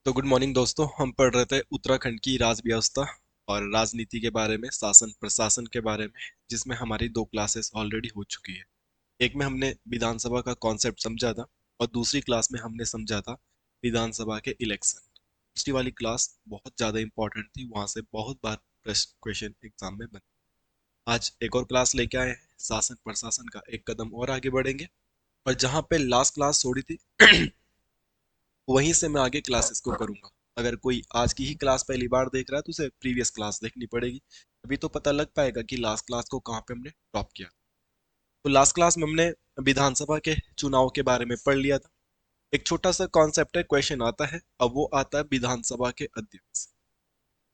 तो good morning दोस्तों। हम पढ़ रहे थे उत्तराखंड की राज व्यवस्था और राजनीति के बारे में, शासन प्रशासन के बारे में, जिसमें हमारी दो क्लासेस ऑलरेडी हो चुकी है। एक में हमने विधानसभा का कॉन्सेप्ट समझा था और दूसरी क्लास में हमने समझा था विधानसभा के इलेक्शन। दूसरी वाली क्लास बहुत ज़्यादा इंपॉर्टेंट थी, वहाँ से बहुत बार प्रश्न क्वेश्चन एग्जाम में बने। आज एक और क्लास लेके आए हैं, शासन प्रशासन का एक कदम और आगे बढ़ेंगे। और जहाँ पे लास्ट क्लास छोड़ी थी वहीं से मैं आगे क्लासेस को करूंगा। अगर कोई आज की ही क्लास पहली बार देख रहा है तो उसे प्रीवियस क्लास देखनी पड़ेगी, अभी तो पता लग पाएगा कि लास्ट क्लास को कहाँ पे हमने ड्रॉप किया। तो लास्ट क्लास में हमने विधानसभा के चुनाव के बारे में पढ़ लिया था। एक छोटा सा कॉन्सेप्ट है, क्वेश्चन आता है, अब वो आता है विधानसभा के अध्यक्ष।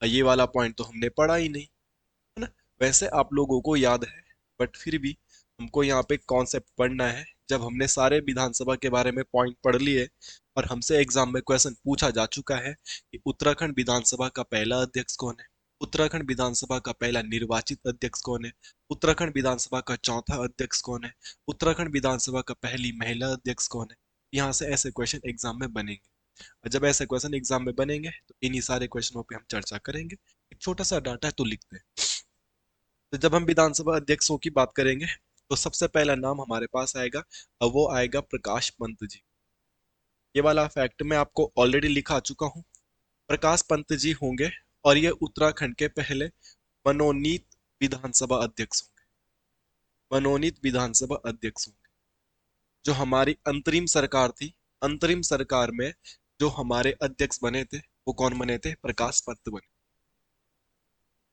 ये वाला पॉइंट तो हमने पढ़ा ही नहीं, है ना। वैसे आप लोगों को याद है, बट फिर भी हमको यहाँ पे कॉन्सेप्ट पढ़ना है। जब हमने सारे विधानसभा के बारे में पॉइंट पढ़ लिए और हमसे एग्जाम में क्वेश्चन पूछा जा चुका है कि उत्तराखंड विधानसभा का पहला अध्यक्ष कौन है, उत्तराखंड विधानसभा का पहला निर्वाचित अध्यक्ष कौन है, उत्तराखंड विधानसभा का चौथा अध्यक्ष कौन है, उत्तराखंड विधानसभा का पहली महिला अध्यक्ष कौन है। यहाँ से ऐसे क्वेश्चन एग्जाम में बनेंगे। और जब ऐसे क्वेश्चन एग्जाम में बनेंगे तो इन्हीं सारे क्वेश्चनों पे हम चर्चा करेंगे। एक छोटा सा डाटा है तो लिखते हैं। तो जब हम विधानसभा अध्यक्षों की बात करेंगे तो सबसे पहला नाम हमारे पास आएगा, और वो आएगा प्रकाश पंत जी। ये वाला फैक्ट मैं आपको ऑलरेडी लिखा चुका हूँ। प्रकाश पंत जी होंगे और ये उत्तराखंड के पहले मनोनीत विधानसभा अध्यक्ष होंगे। मनोनीत विधानसभा अध्यक्ष होंगे। जो हमारी अंतरिम सरकार थी, अंतरिम सरकार में जो हमारे अध्यक्ष बने थे वो कौन बने थे? प्रकाश पंत बने।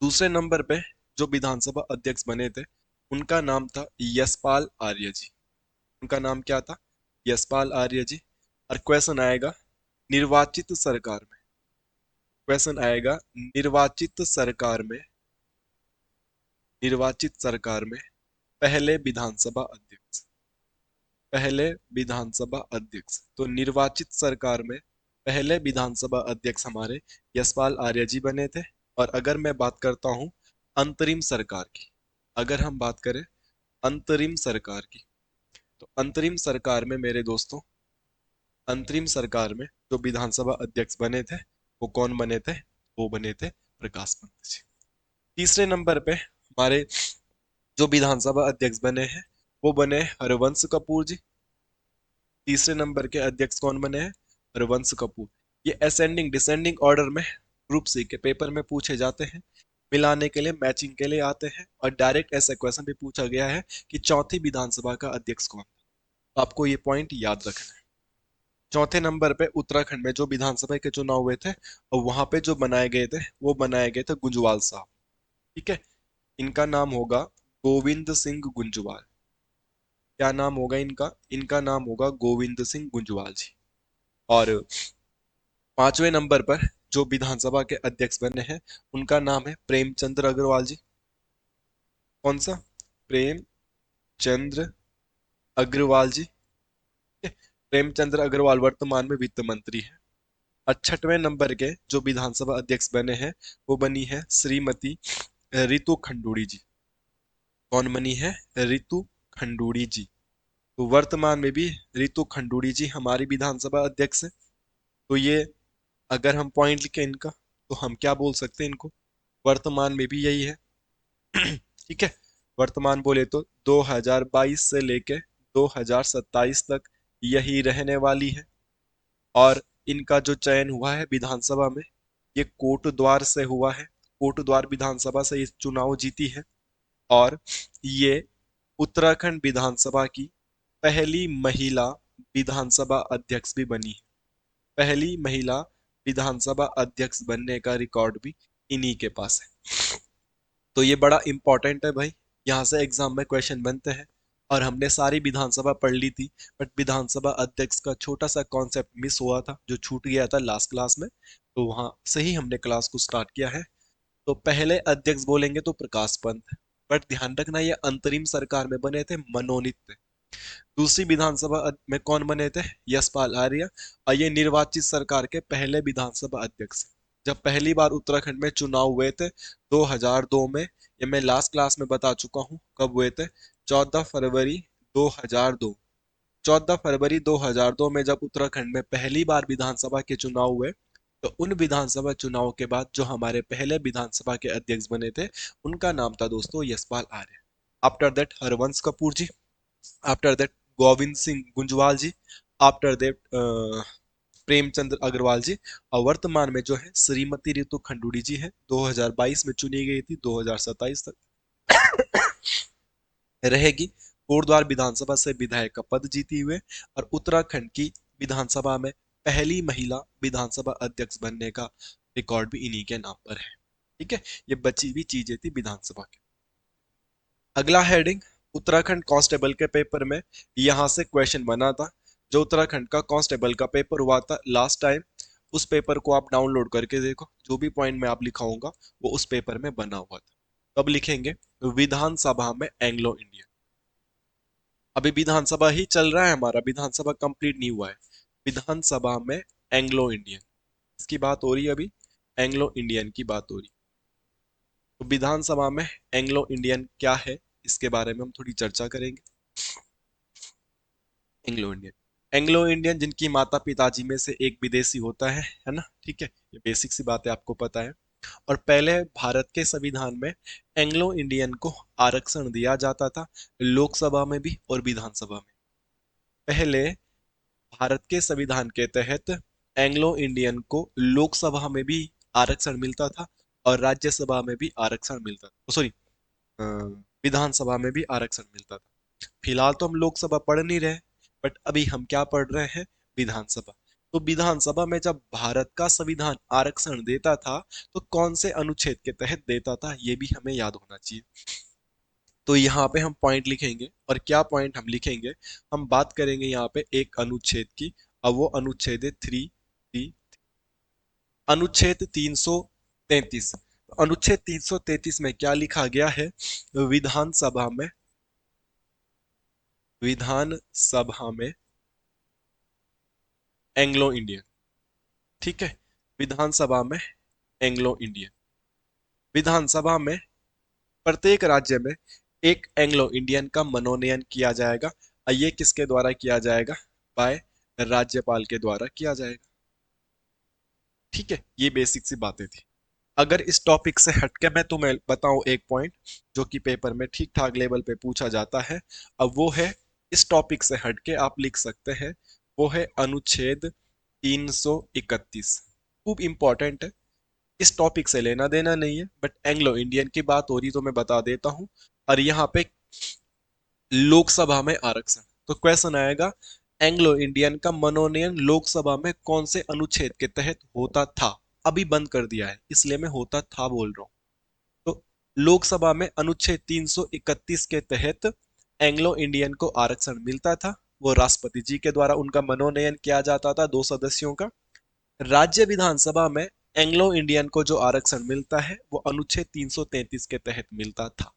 दूसरे नंबर पे जो विधानसभा अध्यक्ष बने थे उनका नाम था यशपाल आर्य जी। उनका नाम क्या था? यशपाल आर्य जी। और क्वेश्चन आएगा निर्वाचित सरकार में, क्वेश्चन आएगा निर्वाचित सरकार में, निर्वाचित सरकार में पहले विधानसभा अध्यक्ष, पहले विधानसभा अध्यक्ष। तो निर्वाचित सरकार में पहले विधानसभा अध्यक्ष हमारे यशपाल आर्य जी बने थे। और अगर मैं बात करता हूं अंतरिम सरकार की, अगर हम बात करें अंतरिम सरकार की, तो अंतरिम सरकार में मेरे दोस्तों, अंतरिम सरकार में जो विधानसभा अध्यक्ष बने थे वो कौन बने थे? वो बने थे प्रकाश पंत जी। तीसरे नंबर पे हमारे जो विधानसभा अध्यक्ष बने हैं वो बने हरवंश कपूर जी। तीसरे नंबर के अध्यक्ष कौन बने हैं? हरवंश कपूर। ये असेंडिंग डिसेंडिंग ऑर्डर में ग्रुप सी के पेपर में पूछे जाते हैं, मिलाने के लिए, मैचिंग के लिए आते हैं। और डायरेक्ट ऐसा क्वेश्चन भी पूछा गया है कि चौथी विधानसभा का अध्यक्ष कौन था। आपको ये पॉइंट याद रखना है। चौथे नंबर पे उत्तराखंड में जो विधानसभा के चुनाव हुए थे और वहां पे जो बनाए गए थे वो बनाए गए थे गुंजवाल साहब। ठीक है, इनका नाम होगा गोविंद सिंह गुंजवाल। क्या नाम होगा इनका? इनका नाम होगा गोविंद सिंह गुंजवाल जी। और पांचवें नंबर पर जो विधानसभा के अध्यक्ष बने हैं उनका नाम है प्रेमचंद्र अग्रवाल जी। कौन सा? प्रेमचंद्र अग्रवाल जी। ठीक है? प्रेमचंद्र अग्रवाल वर्तमान में वित्त मंत्री है। और छठवें नंबर के जो विधानसभा अध्यक्ष बने हैं वो बनी है श्रीमती रितु खंडूड़ी जी। कौन बनी है? रितु खंडूड़ी जी। तो वर्तमान में भी रितु खंडूड़ी जी हमारी विधानसभा अध्यक्ष है। तो ये अगर हम पॉइंट लिखें इनका तो हम क्या बोल सकते हैं इनको? वर्तमान में भी यही है। ठीक है, वर्तमान बोले तो 2022 से लेके 2027 तक यही रहने वाली है। और इनका जो चयन हुआ है विधानसभा में ये कोटद्वार से हुआ है। कोटद्वार विधानसभा से ये चुनाव जीती है। और ये उत्तराखंड विधानसभा की पहली महिला विधानसभा अध्यक्ष भी बनी है। पहली महिला विधानसभा अध्यक्ष बनने का रिकॉर्ड भी इन्हीं के पास है। तो ये बड़ा इंपॉर्टेंट है भाई, यहाँ से एग्जाम में क्वेश्चन बनते हैं। और हमने सारी विधानसभा पढ़ ली थी, बट विधानसभा अध्यक्ष का छोटा सा कॉन्सेप्ट मिस हुआ था जो छूट गया था लास्ट क्लास में, तो वहां से ही हमने क्लास को स्टार्ट किया है। तो पहले अध्यक्ष बोलेंगे तो प्रकाश पंत, बट ध्यान रखना ये अंतरिम सरकार में बने थे, मनोनीत थे। दूसरी विधानसभा में कौन बने थे? यशपाल आर्य। और ये निर्वाचित सरकार के पहले विधानसभा अध्यक्ष। जब पहली बार उत्तराखंड में चुनाव हुए थे 2002 में, ये मैं लास्ट क्लास में बता चुका हूँ कब हुए थे, 14 फरवरी 2002। 14 फरवरी 2002 में जब उत्तराखंड में पहली बार विधानसभा के चुनाव हुए तो उन विधानसभा चुनाव के बाद जो हमारे पहले विधानसभा के अध्यक्ष बने थे, उनका नाम था दोस्तों Yashpal Arya. After that Harvansh Kapoor ji, after that Govind Singh Gunjwal ji, after that Premchandra Agarwal ji, और वर्तमान में जो है श्रीमती रितु खंडूड़ी जी है, 2022 में चुनी गई थी, 2027 तक रहेगी। कोटद्वार विधानसभा से विधायक का पद जीती हुए, और उत्तराखंड की विधानसभा में पहली महिला विधानसभा अध्यक्ष बनने का रिकॉर्ड भी इन्हीं के नाम पर है। ठीक है, ये बची हुई चीजें थी विधानसभा की। अगला हेडिंग, उत्तराखंड कांस्टेबल के पेपर में यहां से क्वेश्चन बना था। जो उत्तराखंड का कांस्टेबल का पेपर हुआ था लास्ट टाइम, उस पेपर को आप डाउनलोड करके देखो, जो भी पॉइंट मैं आप लिखाऊंगा वो उस पेपर में बना हुआ था। कब लिखेंगे? विधानसभा में एंग्लो इंडियन। अभी विधानसभा ही चल रहा है हमारा, विधानसभा कंप्लीट नहीं हुआ है। विधानसभा में एंग्लो इंडियन, इसकी बात हो रही है अभी, एंग्लो इंडियन की बात हो रही। तो विधानसभा में एंग्लो इंडियन क्या है, इसके बारे में हम थोड़ी चर्चा करेंगे। एंग्लो इंडियन, एंग्लो इंडियन जिनकी माता पिताजी में से एक विदेशी होता है ना, ठीक है, ये बेसिक सी बात है, आपको पता है। और पहले भारत के संविधान में एंग्लो इंडियन को आरक्षण दिया जाता था, लोकसभा में भी और विधानसभा में। पहले भारत के संविधान के तहत एंग्लो इंडियन को लोकसभा में भी आरक्षण मिलता था और राज्यसभा में भी आरक्षण मिलता था, सॉरी, विधानसभा में भी आरक्षण मिलता था। फिलहाल तो हम लोकसभा पढ़ नहीं रहे, बट अभी हम क्या पढ़ रहे हैं? विधानसभा। तो विधानसभा में जब भारत का संविधान आरक्षण देता था, तो कौन से अनुच्छेद के तहत देता था, ये भी हमें याद होना चाहिए। तो यहाँ पे हम पॉइंट लिखेंगे, और क्या पॉइंट हम लिखेंगे? हम बात करेंगे यहाँ पे एक अनुच्छेद की, अब वो अनुच्छेद है 3, अनुच्छेद 333। अनुच्छेद 333 में क्या लिखा गया है? विधानसभा में, विधानसभा में एंग्लो इंडियन, ठीक है, विधानसभा में एंग्लो इंडियन, विधानसभा में प्रत्येक राज्य में एक एंग्लो इंडियन का मनोनयन किया जाएगा, और ये किसके द्वारा किया जाएगा? बाय राज्यपाल के द्वारा किया जाएगा। ठीक है, ये बेसिक सी बातें थी। अगर इस टॉपिक से हटके मैं तुम्हें बताऊं एक पॉइंट जो कि पेपर में ठीक ठाक लेवल पे पूछा जाता है, अब वो है, इस टॉपिक से हटके आप लिख सकते हैं, वो है अनुच्छेद 331। खूब इंपॉर्टेंट है, इस टॉपिक से लेना देना नहीं है, बट एंग्लो इंडियन की बात हो रही तो मैं बता देता हूं। और यहाँ पे लोकसभा में आरक्षण, तो क्वेश्चन आएगा, एंग्लो इंडियन का मनोनयन लोकसभा में कौन से अनुच्छेद के तहत होता था? अभी बंद कर दिया है, इसलिए मैं होता था बोल रहा हूँ। तो लोकसभा में अनुच्छेद 331 के तहत एंग्लो इंडियन को आरक्षण मिलता था, वो राष्ट्रपति जी के द्वारा उनका मनोनयन किया जाता था 2 सदस्यों का। राज्य विधानसभा में एंग्लो इंडियन को जो आरक्षण मिलता है वो अनुच्छेद 333 के तहत मिलता था।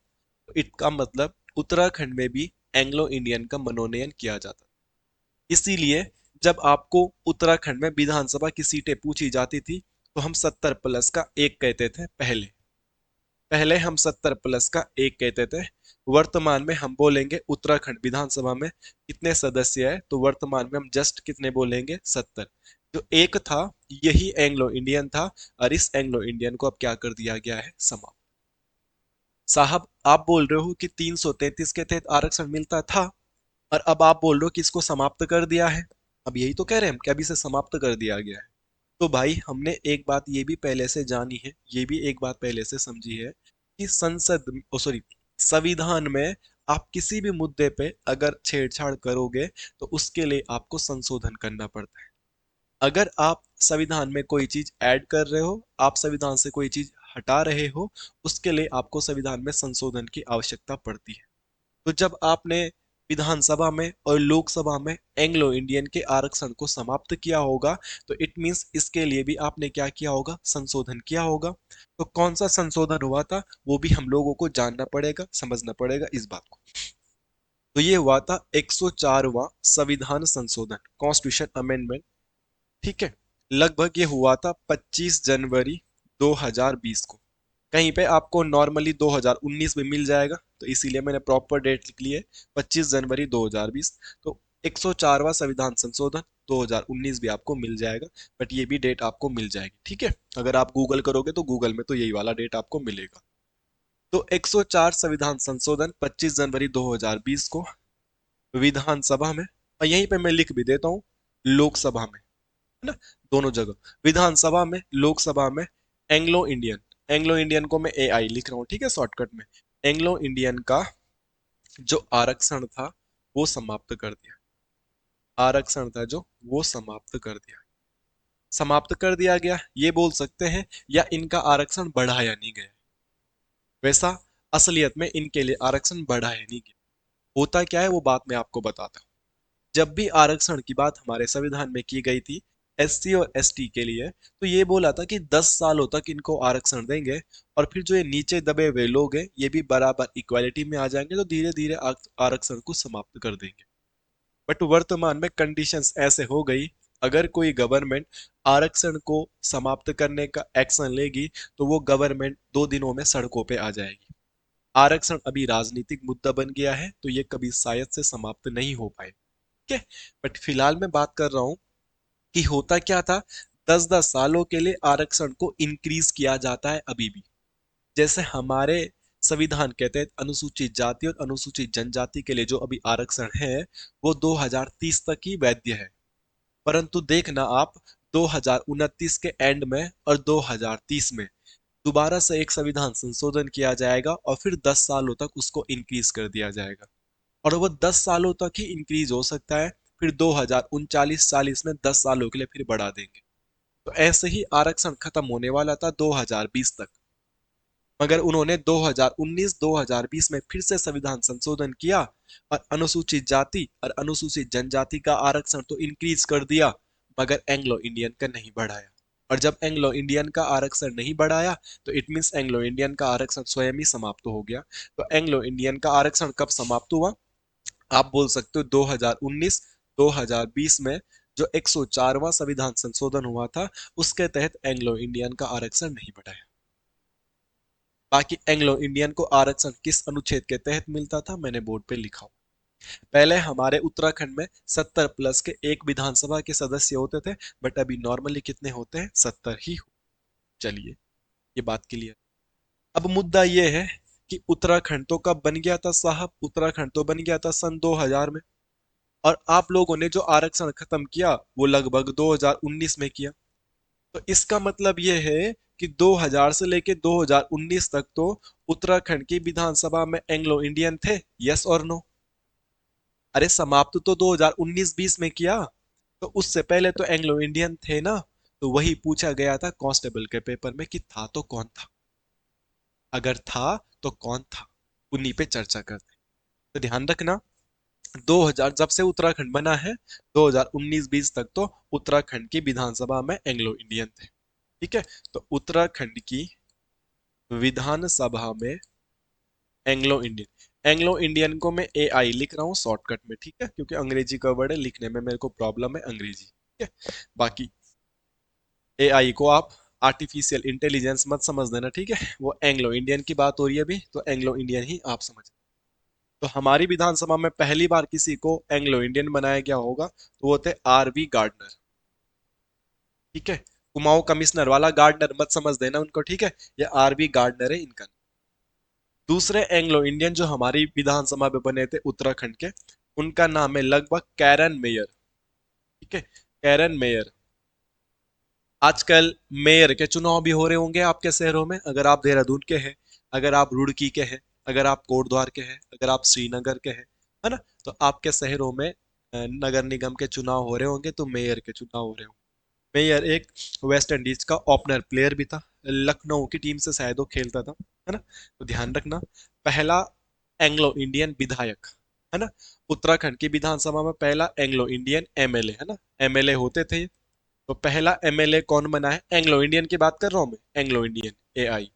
तो इसका मतलब उत्तराखंड में भी एंग्लो इंडियन का मनोनयन किया जाता। इसीलिए जब आपको उत्तराखंड में विधानसभा की सीटें पूछी जाती थी, तो हम 70+ का एक कहते थे। पहले पहले हम 70+ का एक कहते थे। वर्तमान में हम बोलेंगे उत्तराखंड विधानसभा में कितने सदस्य है, तो वर्तमान में हम जस्ट कितने बोलेंगे? 70। जो एक था यही एंग्लो इंडियन था, और इस एंग्लो इंडियन को अब क्या कर दिया गया है? समाप्त। साहब आप बोल रहे हो कि 333 के तहत आरक्षण मिलता था, और अब आप बोल रहे हो कि इसको समाप्त कर दिया है। अब यही तो कह रहे हैं हम कि अभी से समाप्त कर दिया गया है। तो भाई हमने एक बात ये भी पहले से जानी है, ये भी एक बात पहले से समझी है कि संसद, ओ सॉरी, संविधान में आप किसी भी मुद्दे पे अगर छेड़छाड़ करोगे तो उसके लिए आपको संशोधन करना पड़ता है। अगर आप संविधान में कोई चीज ऐड कर रहे हो, आप संविधान से कोई चीज हटा रहे हो, उसके लिए आपको संविधान में संशोधन की आवश्यकता पड़ती है। तो जब आपने विधानसभा में और लोकसभा में एंग्लो इंडियन के आरक्षण को समाप्त किया होगा, तो इट मींस इसके लिए भी आपने क्या किया होगा? संशोधन किया होगा। तो कौन सा संशोधन हुआ था वो भी हम लोगों को जानना पड़ेगा, समझना पड़ेगा इस बात को। तो ये हुआ था 104वां संविधान संशोधन, कॉन्स्टिट्यूशन अमेंडमेंट। ठीक है, लगभग ये हुआ था 25 जनवरी 2020 को। कहीं पे आपको नॉर्मली 2019 में मिल जाएगा, तो इसीलिए मैंने प्रॉपर डेट लिख ली है, 25 जनवरी 2020। तो 104वां संविधान संशोधन 2019 भी आपको मिल जाएगा, बट ये भी डेट आपको मिल जाएगी, ठीक है। अगर आप गूगल करोगे तो गूगल में तो यही वाला डेट आपको मिलेगा। तो 104 संविधान संशोधन 25 जनवरी 2020 को विधानसभा में, और यहीं पे मैं लिख भी देता हूँ, लोकसभा में, है ना, दोनों जगह, विधानसभा में, लोकसभा में, एंग्लो इंडियन, एंग्लो इंडियन को मैं ए आई लिख रहा हूँ, ठीक है, शॉर्टकट में, एंग्लो इंडियन का जो आरक्षण था वो समाप्त कर दिया, आरक्षण था जो वो समाप्त कर दिया, समाप्त कर दिया गया ये बोल सकते हैं, या इनका आरक्षण बढ़ाया नहीं गया, वैसा असलियत में इनके लिए आरक्षण बढ़ाया नहीं गया। होता क्या है वो बात मैं आपको बताता हूँ। जब भी आरक्षण की बात हमारे संविधान में की गई थी एससी और एसटी के लिए, तो ये बोला था कि 10 सालों तक इनको आरक्षण देंगे, और फिर जो ये नीचे दबे हुए लोग हैं ये भी बराबर इक्वालिटी में आ जाएंगे, तो धीरे धीरे आरक्षण को समाप्त कर देंगे। बट वर्तमान में कंडीशंस ऐसे हो गई, अगर कोई गवर्नमेंट आरक्षण को समाप्त करने का एक्शन लेगी तो वो गवर्नमेंट 2 दिनों में सड़कों पे आ जाएगी। आरक्षण अभी राजनीतिक मुद्दा बन गया है, तो ये कभी शायद से समाप्त नहीं हो पाए, ठीक है। बट फिलहाल मैं बात कर रहा हूं कि होता क्या था, 10-10 सालों के लिए आरक्षण को इंक्रीज किया जाता है अभी भी। जैसे हमारे संविधान के तहत अनुसूचित जाति और अनुसूचित जनजाति के लिए जो अभी आरक्षण है वो 2030 तक ही वैध है, परंतु देखना आप 2029 के एंड में और 2030 में दोबारा से एक संविधान संशोधन किया जाएगा और फिर 10 सालों तक उसको इंक्रीज कर दिया जाएगा, और वो 10 सालों तक ही इंक्रीज हो सकता है, फिर 2039-40 में 10 सालों के लिए फिर बढ़ा देंगे। तो ऐसे ही आरक्षण खत्म होने वाला था 2020 तक, मगर उन्होंने 2019-2020 में फिर से संविधान संशोधन किया और अनुसूचित जाति और अनुसूचित जनजाति का आरक्षण तो इंक्रीज कर दिया, मगर एंग्लो इंडियन का नहीं बढ़ाया। और जब एंग्लो इंडियन का आरक्षण नहीं बढ़ाया तो इट मीन्स एंग्लो इंडियन का आरक्षण स्वयं ही समाप्त हो गया। तो एंग्लो इंडियन का आरक्षण कब समाप्त हुआ, आप बोल सकते हो 2019 2020 में, जो 104वां संविधान संशोधन हुआ था उसके तहत एंग्लो इंडियन का आरक्षण नहीं बढ़ाया। बाकी एंग्लो इंडियन को आरक्षण किस अनुच्छेद के तहत मिलता था मैंने बोर्ड पे लिखा हुआ। पहले हमारे उत्तराखंड में 70+ के एक विधानसभा के सदस्य होते थे, बट अभी नॉर्मली कितने होते हैं, 70 ही हो। चलिए, ये बात क्लियर। अब मुद्दा ये है कि उत्तराखंड तो कब बन गया था साहब, उत्तराखंड तो बन गया था सन 2000 में, और आप लोगों ने जो आरक्षण खत्म किया वो लगभग 2019 में किया। तो इसका मतलब ये है कि 2000 से लेके 2019 तक तो उत्तराखंड की विधानसभा में एंग्लो इंडियन थे, यस और नो। अरे समाप्त तो 2019-20 में किया, तो उससे पहले तो एंग्लो इंडियन थे ना। तो वही पूछा गया था कांस्टेबल के पेपर में कि था तो कौन था, अगर था तो कौन था, उन्हीं पे चर्चा करते। तो ध्यान रखना, 2000 जब से उत्तराखंड बना है 2019-20 तक तो उत्तराखंड की विधानसभा में एंग्लो इंडियन थे, ठीक है। तो उत्तराखंड की विधानसभा में एंग्लो इंडियन, एंग्लो इंडियन को मैं ए आई लिख रहा हूँ शॉर्टकट में, ठीक है, क्योंकि अंग्रेजी का वर्ड है, लिखने में मेरे को प्रॉब्लम है अंग्रेजी, ठीक है। बाकी ए आई को आप आर्टिफिशियल इंटेलिजेंस मत समझ देना, ठीक है, वो एंग्लो इंडियन की बात हो रही है अभी, तो एंग्लो इंडियन ही आप समझ। तो हमारी विधानसभा में पहली बार किसी को एंग्लो इंडियन बनाया गया होगा तो वो थे आर वी गार्डनर, ठीक है। कुमाऊं कमिश्नर वाला गार्डनर मत समझ देना उनको, ठीक है, ये आर वी गार्डनर है इनका। दूसरे एंग्लो इंडियन जो हमारी विधानसभा में बने थे उत्तराखंड के, उनका नाम है लगभग कैरन मेयर, ठीक है, कैरन मेयर। आजकल मेयर के चुनाव भी हो रहे होंगे आपके शहरों में, अगर आप देहरादून के हैं, अगर आप रुड़की के हैं, अगर आप कोटद्वार के हैं, अगर आप श्रीनगर के हैं, है ना, तो आपके शहरों में नगर निगम के चुनाव हो रहे होंगे, तो मेयर के चुनाव हो रहे होंगे। मेयर एक वेस्ट इंडीज का ओपनर प्लेयर भी था, लखनऊ की टीम से शायद वो खेलता था, है ना। तो ध्यान रखना, पहला एंग्लो इंडियन विधायक, है ना, उत्तराखंड की विधानसभा में पहला एंग्लो इंडियन एमएलए, है ना, एमएलए होते थे। तो पहला एमएलए कौन बना है, एंग्लो इंडियन की बात कर रहा हूं मैं, एंग्लो इंडियन एआई,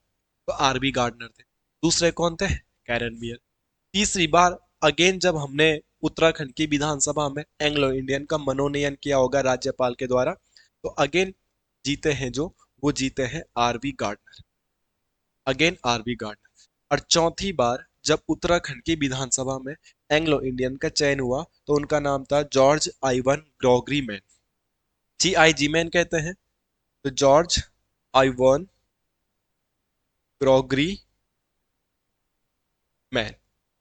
तो आरबी गार्डनर थे। दूसरे कौन थे, कैरन बियर। तीसरी बार अगेन जब हमने उत्तराखंड की विधानसभा में एंग्लो इंडियन का मनोनयन किया होगा राज्यपाल के द्वारा, तो अगेन जीते हैं जो, वो जीते हैं RB Gardner, again RB Gardner. और चौथी बार जब उत्तराखंड की विधानसभा में एंग्लो इंडियन का चयन हुआ तो उनका नाम था George Ivan Gregory Mann, GIG Mann कहते हैं तो जॉर्ज आइवन ग्रोगरी मैन।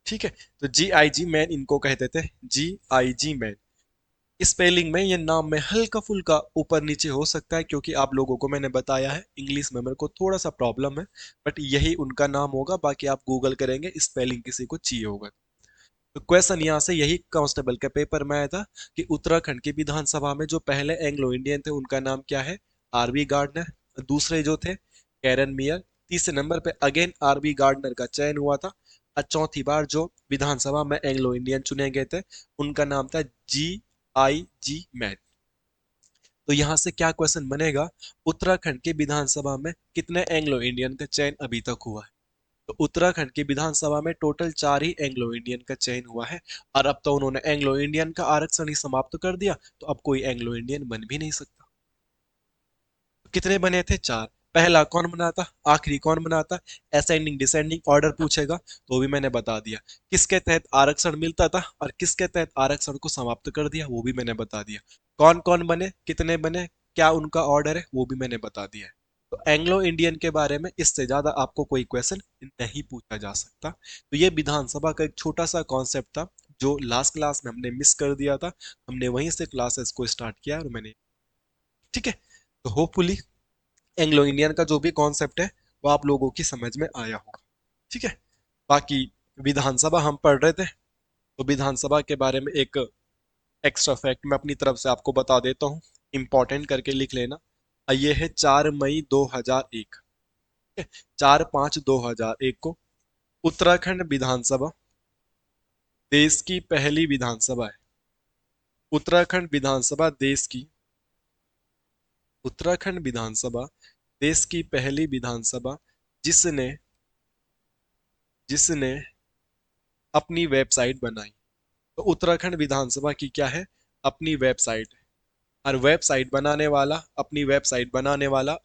ठीक है, तो GIG मैन इनको कहते थे, GIG मैन। स्पेलिंग में ये नाम में हल्का फुल्का ऊपर नीचे हो सकता है, क्योंकि आप लोगों को मैंने बताया है इंग्लिश में मेरे को थोड़ा सा प्रॉब्लम है, बट यही उनका नाम होगा। बाकी आप गूगल करेंगे, स्पेलिंग किसी को चाहिए होगा। तो क्वेश्चन यहाँ से यही कांस्टेबल के पेपर में आया था कि उत्तराखंड की विधानसभा में जो पहले एंग्लो इंडियन थे उनका नाम क्या है? RV Gardner. दूसरे जो थे कैरन मियर। तीसरे नंबर पे अगेन RV गार्डनर का चयन हुआ था। और चौथी बार जो विधानसभा में एंग्लो इंडियन चुने गए थे उनका नाम था GIG मैन। तो यहाँ से क्या क्वेश्चन बनेगा? उत्तराखंड की विधानसभा में कितने एंग्लो इंडियन का चयन अभी तक हुआ है? तो उत्तराखंड की विधानसभा में टोटल 4 ही एंग्लो इंडियन का चयन हुआ है। और अब तो उन्होंने एंग्लो इंडियन का आरक्षण ही समाप्त कर दिया, तो अब कोई एंग्लो इंडियन बन भी नहीं सकता। कितने बने थे? 4। पहला कौन बना था, आखिरी कौन बना था? असेंडिंग डिसेंडिंग ऑर्डर पूछेगा तो भी मैंने बता दिया। किसके तहत आरक्षण मिलता था और किसके तहत आरक्षण को समाप्त कर दिया वो भी मैंने बता दिया। कौन कौन बने, कितने बने, क्या उनका ऑर्डर है वो भी मैंने बता दिया है। तो एंग्लो इंडियन के बारे में इससे ज्यादा आपको कोई क्वेश्चन नहीं पूछा जा सकता। तो ये विधानसभा का एक छोटा सा कॉन्सेप्ट था जो लास्ट क्लास में हमने मिस कर दिया था। हमने वहीं से क्लासेस को स्टार्ट किया और मैंने, ठीक है, तो होपफुली एंग्लो इंडियन का जो भी कॉन्सेप्ट है वो आप लोगों की समझ में आया होगा। ठीक है, बाकी विधानसभा हम पढ़ रहे थे, तो विधानसभा के बारे में एक एक्स्ट्रा फैक्ट मैं अपनी तरफ से आपको बता देता हूँ, इंपॉर्टेंट करके लिख लेना। ये है 4 मई 2001। 4/5/2001 को उत्तराखंड विधानसभा देश की पहली विधानसभा है। उत्तराखंड विधानसभा देश की उत्तराखंड विधानसभा देश की पहली विधानसभा जिसने जिसने अपनी वेबसाइट बनाई। तो उत्तराखंड विधानसभा की क्या है? अपनी वेबसाइट। और वेबसाइट बनाने वाला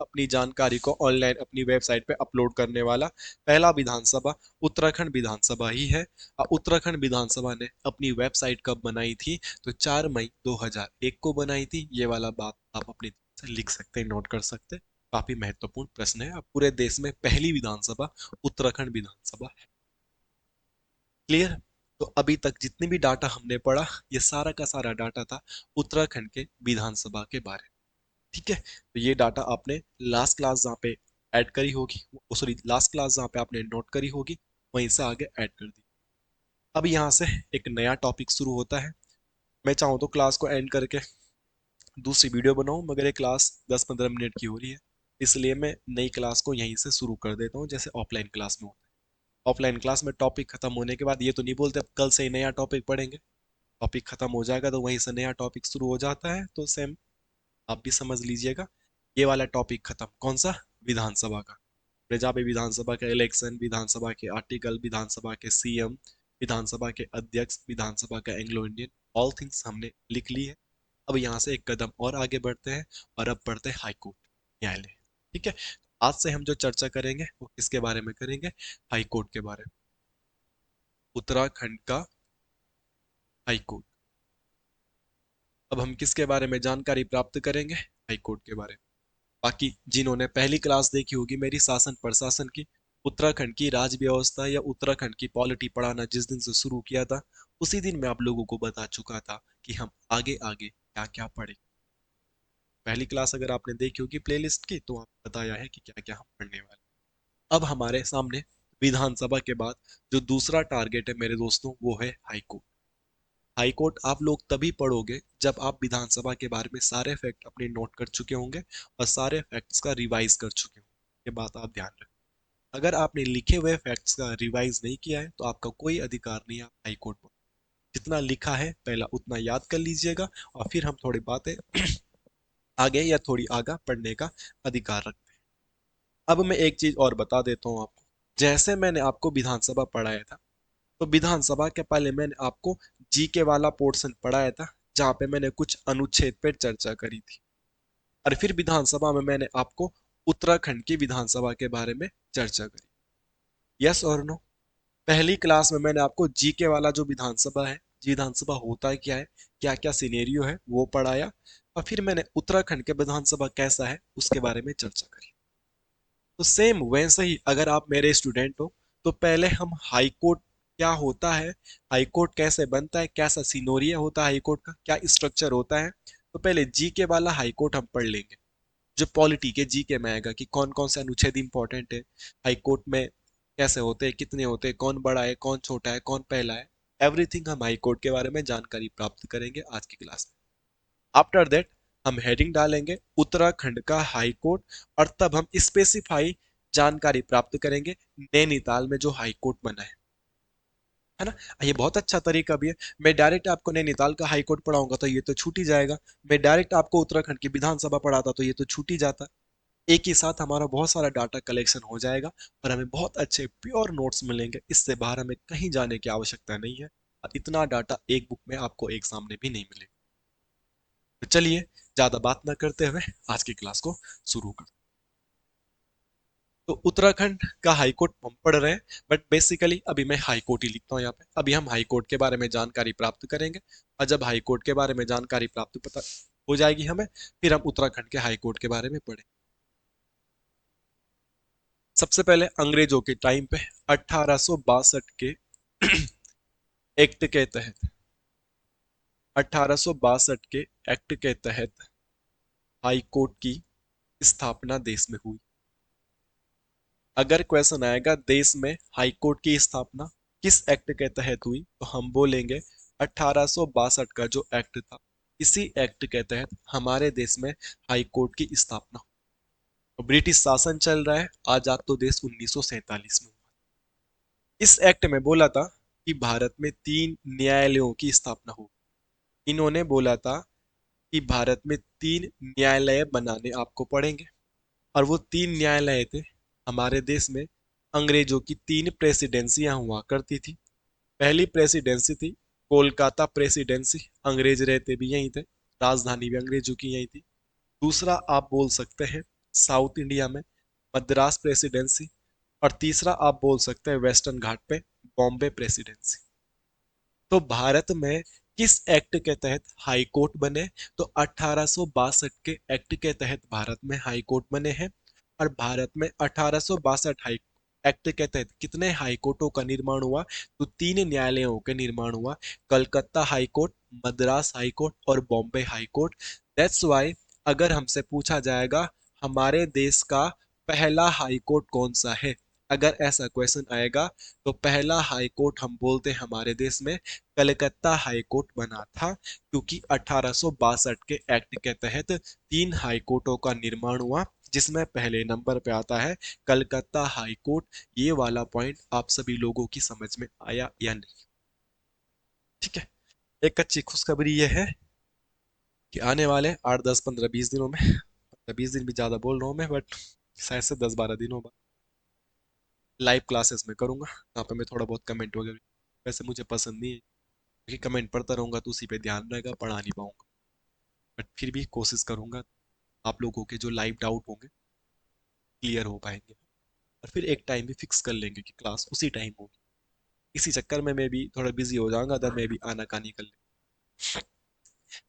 अपनी जानकारी को ऑनलाइन अपनी वेबसाइट पे अपलोड करने वाला पहला विधानसभा उत्तराखंड विधानसभा ही है। और उत्तराखंड विधानसभा ने अपनी वेबसाइट कब बनाई थी? तो 4 मई 2001 को बनाई थी। ये वाला बात आप अपनी से लिख सकते हैं, नोट कर सकते हैं। काफी महत्वपूर्ण प्रश्न है। अब पूरे देश में पहली विधानसभा उत्तराखंड विधानसभा है। क्लियर? तो अभी तक जितनी भी डाटा हमने पढ़ा ये सारा का सारा डाटा था उत्तराखंड के विधानसभा के बारे में। ठीक है, तो ये डाटा आपने लास्ट क्लास जहाँ पे ऐड करी होगी, सॉरी लास्ट क्लास जहाँ पे आपने नोट करी होगी वहीं से आगे ऐड कर दी। अब यहाँ से एक नया टॉपिक शुरू होता है। मैं चाहूँ तो क्लास को एंड करके दूसरी वीडियो बनाऊं, मगर ये क्लास 10-15 मिनट की हो रही है, इसलिए मैं नई क्लास को यहीं से शुरू कर देता हूँ जैसे ऑफलाइन क्लास में होता है। ऑफलाइन क्लास में टॉपिक खत्म होने के बाद ये तो नहीं बोलते अब कल से ही नया टॉपिक पढ़ेंगे। टॉपिक खत्म हो जाएगा तो वहीं से नया टॉपिक शुरू हो जाता है, तो सेम आप भी समझ लीजिएगा। ये वाला टॉपिक खत्म, कौन सा? विधानसभा का। फिर जहाँ पे विधानसभा के इलेक्शन, विधानसभा के आर्टिकल, विधानसभा के CM, विधानसभा के अध्यक्ष, विधानसभा का एंग्लो इंडियन, ऑल थिंग्स हमने लिख ली है। अब यहाँ से एक कदम और आगे बढ़ते हैं और अब पढ़ते हैं हाईकोर्ट, न्यायालय। ठीक है, आज से हम जो चर्चा करेंगे वो किसके बारे में करेंगे? हाईकोर्ट के बारे में। उत्तराखंड का हाईकोर्ट। अब हम किसके बारे में जानकारी प्राप्त करेंगे? हाईकोर्ट के बारे में। बाकी जिन्होंने पहली क्लास देखी होगी मेरी शासन प्रशासन की, उत्तराखंड की राज व्यवस्था या उत्तराखंड की पॉलिटी पढ़ाना जिस दिन से शुरू किया था उसी दिन मैं आप लोगों को बता चुका था कि हम आगे आगे क्या क्या पढ़े। पहली क्लास अगर आपने देखी होगी प्लेलिस्ट की तो आपको बताया है कि क्या क्या हम पढ़ने वाले। अब हमारे सामने विधानसभा के बाद जो दूसरा टारगेट है मेरे दोस्तों वो है हाईकोर्ट। हाईकोर्ट आप लोग तभी पढ़ोगे जब आप विधानसभा के बारे में सारे फैक्ट अपने नोट कर चुके होंगे और सारे फैक्ट्स का रिवाइज कर चुके होंगे। ये बात आप ध्यान रखें। अगर आपने लिखे हुए फैक्ट्स का रिवाइज नहीं किया है तो आपका कोई अधिकार नहीं है आप हाईकोर्ट पर। जितना लिखा है पहला उतना याद कर लीजिएगा और फिर हम थोड़ी बातें आगे या थोड़ी आगे पढ़ने का अधिकार रखते हैं। अब मैं एक चीज और बता देता हूँ आपको। जैसे मैंने आपको विधानसभा पढ़ाया था तो विधानसभा के पहले मैंने आपको GK वाला पोर्शन पढ़ाया था जहाँ पे मैंने कुछ अनुच्छेद पर चर्चा करी थी। और फिर विधानसभा में मैंने आपको उत्तराखंड की विधानसभा के बारे में चर्चा करी। यस और नो? पहली क्लास में मैंने आपको GK वाला जो विधानसभा है, विधानसभा होता है क्या है, क्या क्या सिनेरियो है वो पढ़ाया। और फिर मैंने उत्तराखंड के विधानसभा कैसा है उसके बारे में चर्चा करी। तो सेम वैसे ही अगर आप मेरे स्टूडेंट हो, तो पहले हम हाई कोर्ट क्या होता है, हाई कोर्ट कैसे बनता है, कैसा सिनोरिया होता है हाई कोर्ट का, क्या स्ट्रक्चर होता है, तो पहले जीके वाला हाई कोर्ट हम पढ़ लेंगे। जो पॉलिटी के जीके में आएगा कि कौन कौन से अनुच्छेद इंपॉर्टेंट है, हाई कोर्ट में कैसे होते हैं, कितने होते हैं, कौन बड़ा है, कौन छोटा है, कौन पहला है, एवरीथिंग हम हाई कोर्ट के बारे में जानकारी प्राप्त करेंगे आज की क्लास में। आफ्टर दैट हम हेडिंग डालेंगे उत्तराखंड का हाई कोर्ट, और तब हम स्पेसिफाई जानकारी प्राप्त करेंगे नैनीताल में जो हाई कोर्ट बना है ना। ये बहुत अच्छा तरीका भी है। मैं डायरेक्ट आपको नैनीताल का हाई कोर्ट पढ़ाऊंगा तो ये तो छूट ही जाएगा, मैं डायरेक्ट आपको उत्तराखंड की विधानसभा पढ़ाता तो ये तो छूट ही जाता। एक ही साथ हमारा बहुत सारा डाटा कलेक्शन हो जाएगा और हमें बहुत अच्छे प्योर नोट्स मिलेंगे। इससे बाहर हमें कहीं जाने की आवश्यकता नहीं है, और इतना डाटा एक बुक में आपको एक सामने भी नहीं मिलेगा। तो चलिए, ज्यादा बात ना करते हुए आज की क्लास को शुरू करते। तो उत्तराखंड का हाई कोर्ट हम पढ़ रहे हैं, बट बेसिकली अभी मैं हाई कोर्ट ही लिखता हूँ यहाँ पे। अभी हम हाई कोर्ट के बारे में जानकारी प्राप्त करेंगे, और जब हाई कोर्ट के बारे में जानकारी प्राप्त पता हो जाएगी हमें, फिर हम उत्तराखंड के हाई कोर्ट के बारे में पढ़ें। सबसे पहले अंग्रेजों के टाइम पे 1862 के एक्ट के तहत, 1862 के एक्ट के तहत हाई कोर्ट की स्थापना देश में हुई। अगर क्वेश्चन आएगा देश में हाई कोर्ट की स्थापना किस एक्ट के तहत हुई, तो हम बोलेंगे 1862 का जो एक्ट था, इसी एक्ट के तहत हमारे देश में हाई कोर्ट की स्थापना हुई। ब्रिटिश शासन चल रहा है, आजाद तो देश 1947 में हुआ। इस एक्ट में बोला था कि भारत में 3 न्यायालयों की स्थापना हो। इन्होंने बोला था कि भारत में 3 न्यायालय बनाने आपको पड़ेंगे, और वो 3 न्यायालय थे हमारे देश में। अंग्रेजों की 3 प्रेसिडेंसियां हुआ करती थी। पहली प्रेसिडेंसी थी कोलकाता प्रेसिडेंसी, अंग्रेज रहते भी यहीं थे, राजधानी भी अंग्रेजों की यहीं थी। दूसरा आप बोल सकते हैं साउथ इंडिया में मद्रास प्रेसिडेंसी, और तीसरा आप बोल सकते हैं वेस्टर्न घाट पे बॉम्बे प्रेसिडेंसी। तो भारत में किस एक्ट के तहत हाई कोर्ट बने, तो 1862 के एक्ट के तहत भारत में हाई कोर्ट बने हैं। और भारत में 1862 हाई एक्ट के तहत कितने हाई कोर्टों का निर्माण हुआ, तो 3 न्यायालयों का निर्माण हुआ। Calcutta high court, Madras high court और Bombay high court. That's why अगर हमसे पूछा जाएगा हमारे देश का पहला हाई कोर्ट कौन सा है, अगर ऐसा क्वेश्चन आएगा, तो पहला हाई कोर्ट हम बोलते हैं हमारे देश में कलकत्ता हाई कोर्ट बना था, क्योंकि 1862 के एक्ट के तहत 3 हाई कोर्टों का निर्माण हुआ, जिसमें पहले नंबर पे आता है कलकत्ता हाई कोर्ट। ये वाला पॉइंट आप सभी लोगों की समझ में आया या नहीं? ठीक है। एक अच्छी खुशखबरी ये है कि आने वाले 8 10 15 20 दिनों में, 20 दिन भी ज्यादा बोल रहा हूँ मैं, बट शायद से 10 12 दिनों बाद लाइव क्लासेस में करूंगा, जहाँ पे मैं थोड़ा बहुत कमेंट वगैरह, वैसे मुझे पसंद नहीं है क्योंकि कमेंट पढ़ता रहूंगा तो उसी पे ध्यान रहेगा, पढ़ा नहीं पाऊंगा। बट फिर भी कोशिश करूंगा आप लोगों के जो लाइव डाउट होंगे क्लियर हो पाएंगे। और फिर एक टाइम भी फिक्स कर लेंगे कि क्लास उसी टाइम होगी। इसी चक्कर में मैं भी थोड़ा बिजी हो जाऊंगा, तब मैं भी आना कानी कर लेंगे।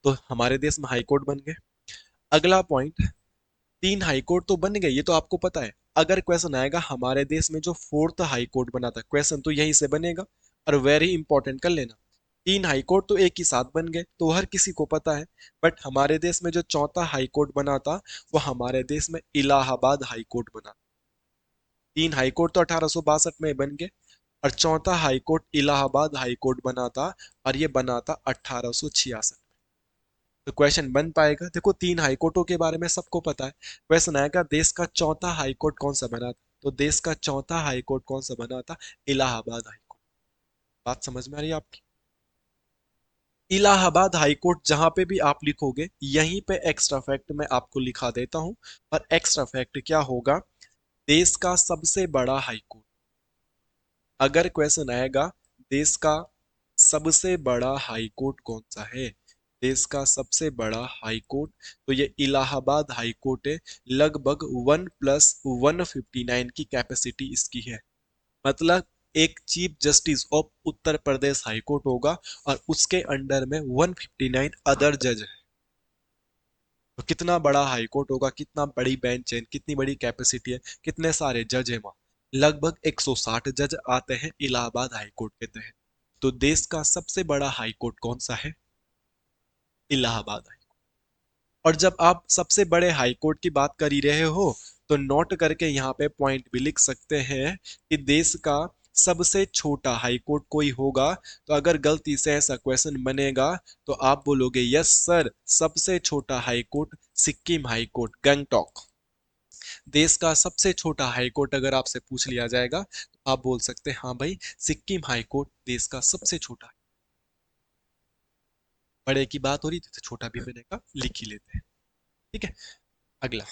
तो हमारे देश में हाई कोर्ट बन गए। अगला पॉइंट, 3 हाई कोर्ट तो बन गए, ये तो आपको पता है। अगर क्वेश्चन आएगा हमारे देश में जो 4th हाई कोर्ट बना था, क्वेश्चन तो यहीं से बनेगा। और वेरी इंपॉर्टेंट कर लेना, 3 हाई कोर्ट तो एक ही साथ बन गए तो हर किसी को पता है, बट हमारे देश में जो 4था हाई कोर्ट बना था, वो हमारे देश में इलाहाबाद हाई कोर्ट बना। 3 हाई कोर्ट तो 1862 में बन गए, और 4था high court Allahabad high court बना था, और ये बना था 1866। तो क्वेश्चन बन पाएगा। देखो 3 हाईकोर्टों के बारे में सबको पता है। क्वेश्चन आएगा देश का 4था हाईकोर्ट कौन सा बना था, तो देश का 4था हाईकोर्ट कौन सा बना था, इलाहाबाद हाईकोर्ट। बात समझ में आ रही है आपकी? इलाहाबाद हाईकोर्ट जहां पे भी आप लिखोगे, यहीं पे एक्स्ट्रा फैक्ट मैं आपको लिखा देता हूं। और एक्स्ट्रा फैक्ट क्या होगा, देश का सबसे बड़ा हाईकोर्ट। अगर क्वेश्चन आएगा देश का सबसे बड़ा हाई कोर्ट कौन सा है, देश का सबसे बड़ा हाई कोर्ट, तो ये इलाहाबाद हाई कोर्ट है। लगभग 1+159 की कैपेसिटी इसकी है। मतलब एक chief justice of Uttar Pradesh high court होगा, और उसके अंडर में 159 अदर जज है। तो कितना बड़ा हाई कोर्ट होगा, कितना बड़ी बेंच है, कितनी बड़ी कैपेसिटी है, कितने सारे जज हैं वहां। लगभग 160 जज आते हैं इलाहाबाद हाई कोर्ट के तहत। तो देश का सबसे बड़ा हाई कोर्ट कौन सा है? इलाहाबाद हाई। और जब आप सबसे बड़े हाई कोर्ट की बात कर ही रहे हो, तो नोट करके यहाँ पे पॉइंट भी लिख सकते हैं कि देश का सबसे छोटा हाई कोर्ट कोई होगा, तो अगर गलती से ऐसा क्वेश्चन बनेगा तो आप बोलोगे यस सर, सबसे छोटा high court Sikkim high court, Gangtok. देश का सबसे छोटा हाई कोर्ट अगर आपसे पूछ लिया जाएगा तो आप बोल सकते हैं हाँ भाई, सिक्किम हाई कोर्ट देश का सबसे छोटा। बड़े की बात हो रही थी तो छोटा भी बनेगा, लिख ही लेते हैं। ठीक है। अगला,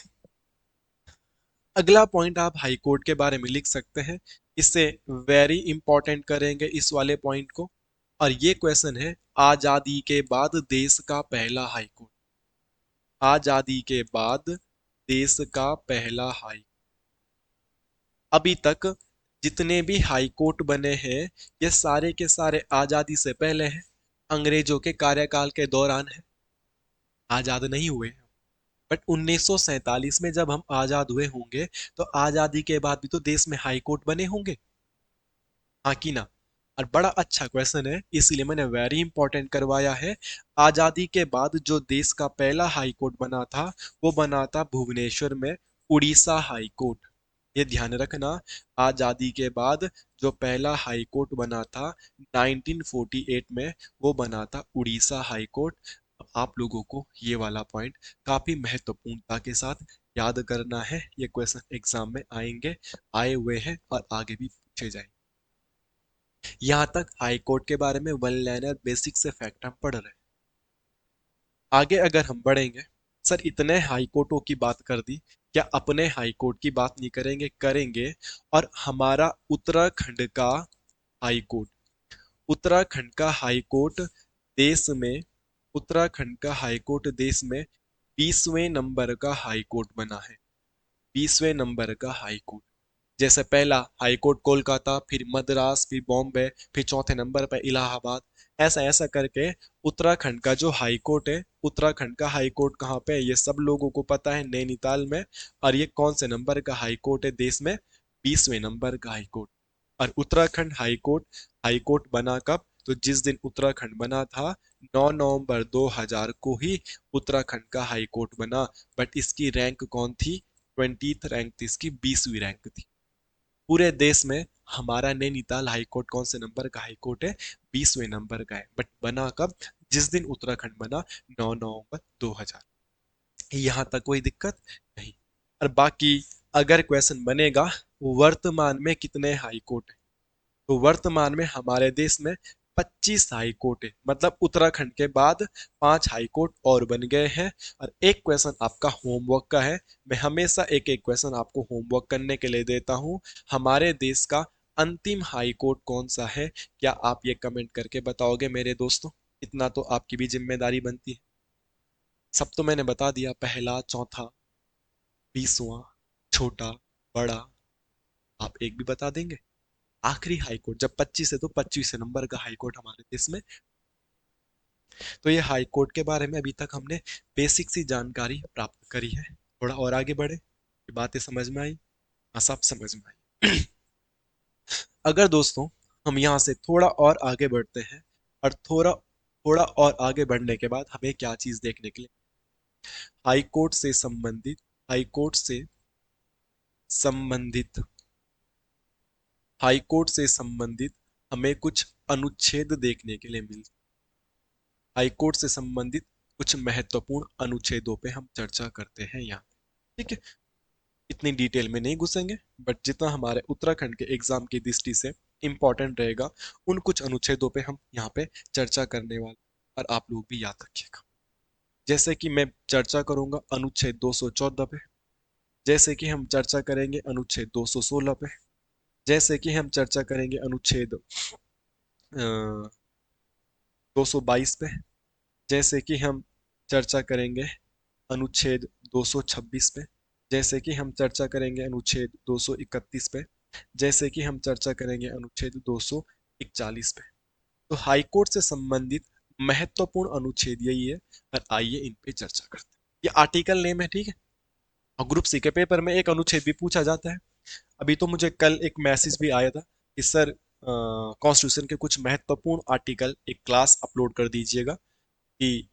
अगला पॉइंट आप हाई कोर्ट के बारे में लिख सकते हैं। इससे वेरी इंपॉर्टेंट करेंगे इस वाले पॉइंट को। और ये क्वेश्चन है, आजादी के बाद देश का पहला हाई कोर्ट। आजादी के बाद देश का पहला हाई, अभी तक जितने भी हाई कोर्ट बने हैं ये सारे के सारे आजादी से पहले हैं, अंग्रेजों के कार्यकाल के दौरान है, आजाद नहीं हुए। बट 1947 में जब हम आजाद हुए होंगे तो आजादी के बाद भी तो देश में हाई कोर्ट बने होंगे, हाँ कि ना? और बड़ा अच्छा क्वेश्चन है इसीलिए मैंने वेरी इंपॉर्टेंट करवाया है। आजादी के बाद जो देश का पहला हाई कोर्ट बना था वो बना था भुवनेश्वर में, उड़ीसा हाई कोर्ट। ये ध्यान रखना, आजादी के बाद जो पहला हाई कोर्ट बना था 1948 में, वो बना था उड़ीसा हाई कोर्ट। आप लोगों को ये वाला पॉइंट काफी महत्वपूर्णता के साथ याद करना है, ये क्वेश्चन एग्जाम में आएंगे, आए हुए हैं और आगे भी पूछे जाएंगे। यहाँ तक हाई कोर्ट के बारे में वन लाइनर बेसिक से फैक्ट हम पढ़ रहे हैं। आगे अगर हम बढ़ेंगे, सर इतने हाई कोर्टों की बात कर दी, क्या अपने हाई कोर्ट की बात नहीं करेंगे? करेंगे। और हमारा उत्तराखंड का हाई कोर्ट, उत्तराखंड का हाई कोर्ट देश में, उत्तराखंड का हाई कोर्ट देश में 20वें नंबर का हाई कोर्ट बना है। 20वें नंबर का हाई कोर्ट। जैसे पहला हाई कोर्ट कोलकाता, फिर मद्रास, फिर बॉम्बे, फिर चौथे नंबर पर इलाहाबाद, ऐसा ऐसा करके उत्तराखंड का जो हाई कोर्ट है, उत्तराखंड का हाई कोर्ट कहाँ पे है ये सब लोगों को पता है, नैनीताल में। और ये कौन से नंबर का हाई कोर्ट है देश में? 20वें नंबर का हाई कोर्ट। और उत्तराखंड हाई कोर्ट बना कब? तो जिस दिन उत्तराखंड बना था, 9 नवंबर 2000 को ही उत्तराखंड का हाई कोर्ट बना। बट इसकी रैंक कौन थी? 20th रैंक थी इसकी, 20वीं रैंक थी पूरे देश में। हमारा नैनीताल हाई कोर्ट कौन से नंबर का हाई कोर्ट है? 20वें नंबर का है। बट बना कब? जिस दिन उत्तराखंड बना, 9 नवंबर 2000। यहाँ तक कोई दिक्कत नहीं। और बाकी अगर क्वेश्चन बनेगा वर्तमान में कितने हाई कोर्ट है, तो वर्तमान में हमारे देश में 25 हाई कोर्ट है। मतलब उत्तराखंड के बाद 5 हाई कोर्ट और बन गए हैं। और एक क्वेश्चन आपका होमवर्क का है, मैं हमेशा एक एक क्वेश्चन आपको होमवर्क करने के लिए देता हूं। हमारे देश का अंतिम हाई कोर्ट कौन सा है? क्या आप ये कमेंट करके बताओगे मेरे दोस्तों? इतना तो आपकी भी जिम्मेदारी बनती है। सब तो मैंने बता दिया, पहला, चौथा, 20वां, छोटा, बड़ा। आप एक भी बता देंगे? आखिरी हाई कोर्ट जब 25 है तो 25वें नंबर का हाई कोर्ट हमारे देश में। तो ये हाई कोर्ट के बारे में अभी तक हमने बेसिक सी जानकारी प्राप्त करी है। थोड़ा और आगे बढ़े, ये बातें समझ में आई? हाँ, सब समझ में आई। अगर दोस्तों हम यहाँ से थोड़ा और आगे बढ़ते हैं, और थोड़ा थोड़ा और आगे बढ़ने के बाद हमें क्या चीज देखने के लिए, हाई कोर्ट से संबंधित, हाई कोर्ट से संबंधित, हाई कोर्ट से संबंधित हमें कुछ अनुच्छेद देखने के लिए मिलते। हाई कोर्ट से संबंधित कुछ महत्वपूर्ण अनुच्छेदों पे हम चर्चा करते हैं यहाँ। ठीक है। इतनी डिटेल में नहीं घुसेंगे, बट जितना हमारे उत्तराखंड के एग्जाम की दृष्टि से इंपॉर्टेंट रहेगा, उन कुछ अनुच्छेदों पे हम यहाँ पे चर्चा करने वाले, और आप लोग भी याद रखिएगा। जैसे कि मैं चर्चा करूंगा अनुच्छेद 214 पे, जैसे कि हम चर्चा करेंगे अनुच्छेद 216 पे, जैसे कि हम चर्चा करेंगे अनुच्छेद 222 पे, जैसे कि हम चर्चा करेंगे अनुच्छेद 226 पे, जैसे कि हम चर्चा करेंगे अनुच्छेद 231 पे, जैसे कि हम चर्चा करेंगे अनुच्छेद 241 पे। तो हाई कोर्ट से संबंधित महत्वपूर्ण अनुच्छेद यही है, और आइए इन पे चर्चा करते हैं। ये आर्टिकल नेम है, ठीक है। और ग्रुप सी के पेपर में एक अनुच्छेद भी पूछा जाता है। अभी तो मुझे कल एक मैसेज भी आया था कि सर कॉन्स्टिट्यूशन के कुछ महत्वपूर्ण आर्टिकल एक क्लास अपलोड कर दीजिएगा, कि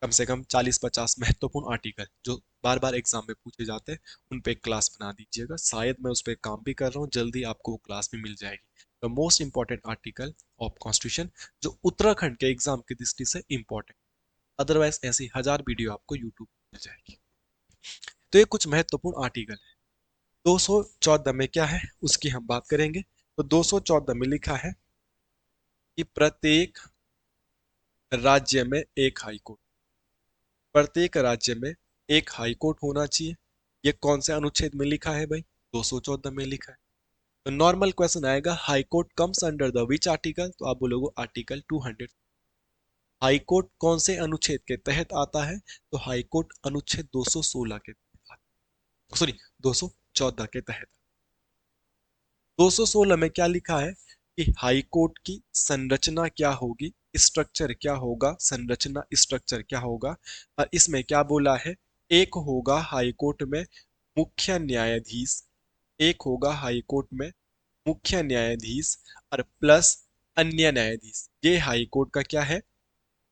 कम से कम 40-50 महत्वपूर्ण आर्टिकल जो बार बार एग्जाम में पूछे जाते हैं उन पे एक क्लास बना दीजिएगा। शायद मैं उस पर काम भी कर रहा हूँ, जल्दी आपको वो क्लास भी मिल जाएगी। The most important article of constitution जो उत्तराखंड के एग्जाम की दृष्टि से इंपॉर्टेंट, अदरवाइज ऐसी हजार वीडियो आपको यूट्यूब मिल जाएगी। तो ये कुछ महत्वपूर्ण आर्टिकल है। 214 में क्या है उसकी हम बात करेंगे। तो 214 में लिखा है कि प्रत्येक राज्य में एक हाई कोर्ट, प्रत्येक राज्य में एक हाई कोर्ट होना चाहिए। ये कौन से अनुच्छेद में लिखा है भाई? 214 में लिखा है। तो नॉर्मल क्वेश्चन आएगा, high court comes under the which article? तो आप बोलोगे आर्टिकल 200। हाई कोर्ट कौन से अनुच्छेद के तहत आता है? तो हाई कोर्ट अनुच्छेद 216 के तहत, सॉरी 214 के तहत। 216 में क्या लिखा है कि हाई कोर्ट की संरचना क्या होगी, स्ट्रक्चर क्या होगा, संरचना स्ट्रक्चर क्या होगा। और इसमें क्या बोला है, एक होगा हाई कोर्ट में मुख्य न्यायाधीश, एक होगा हाई कोर्ट में मुख्य न्यायाधीश और प्लस अन्य न्यायाधीश। ये हाई कोर्ट का क्या है,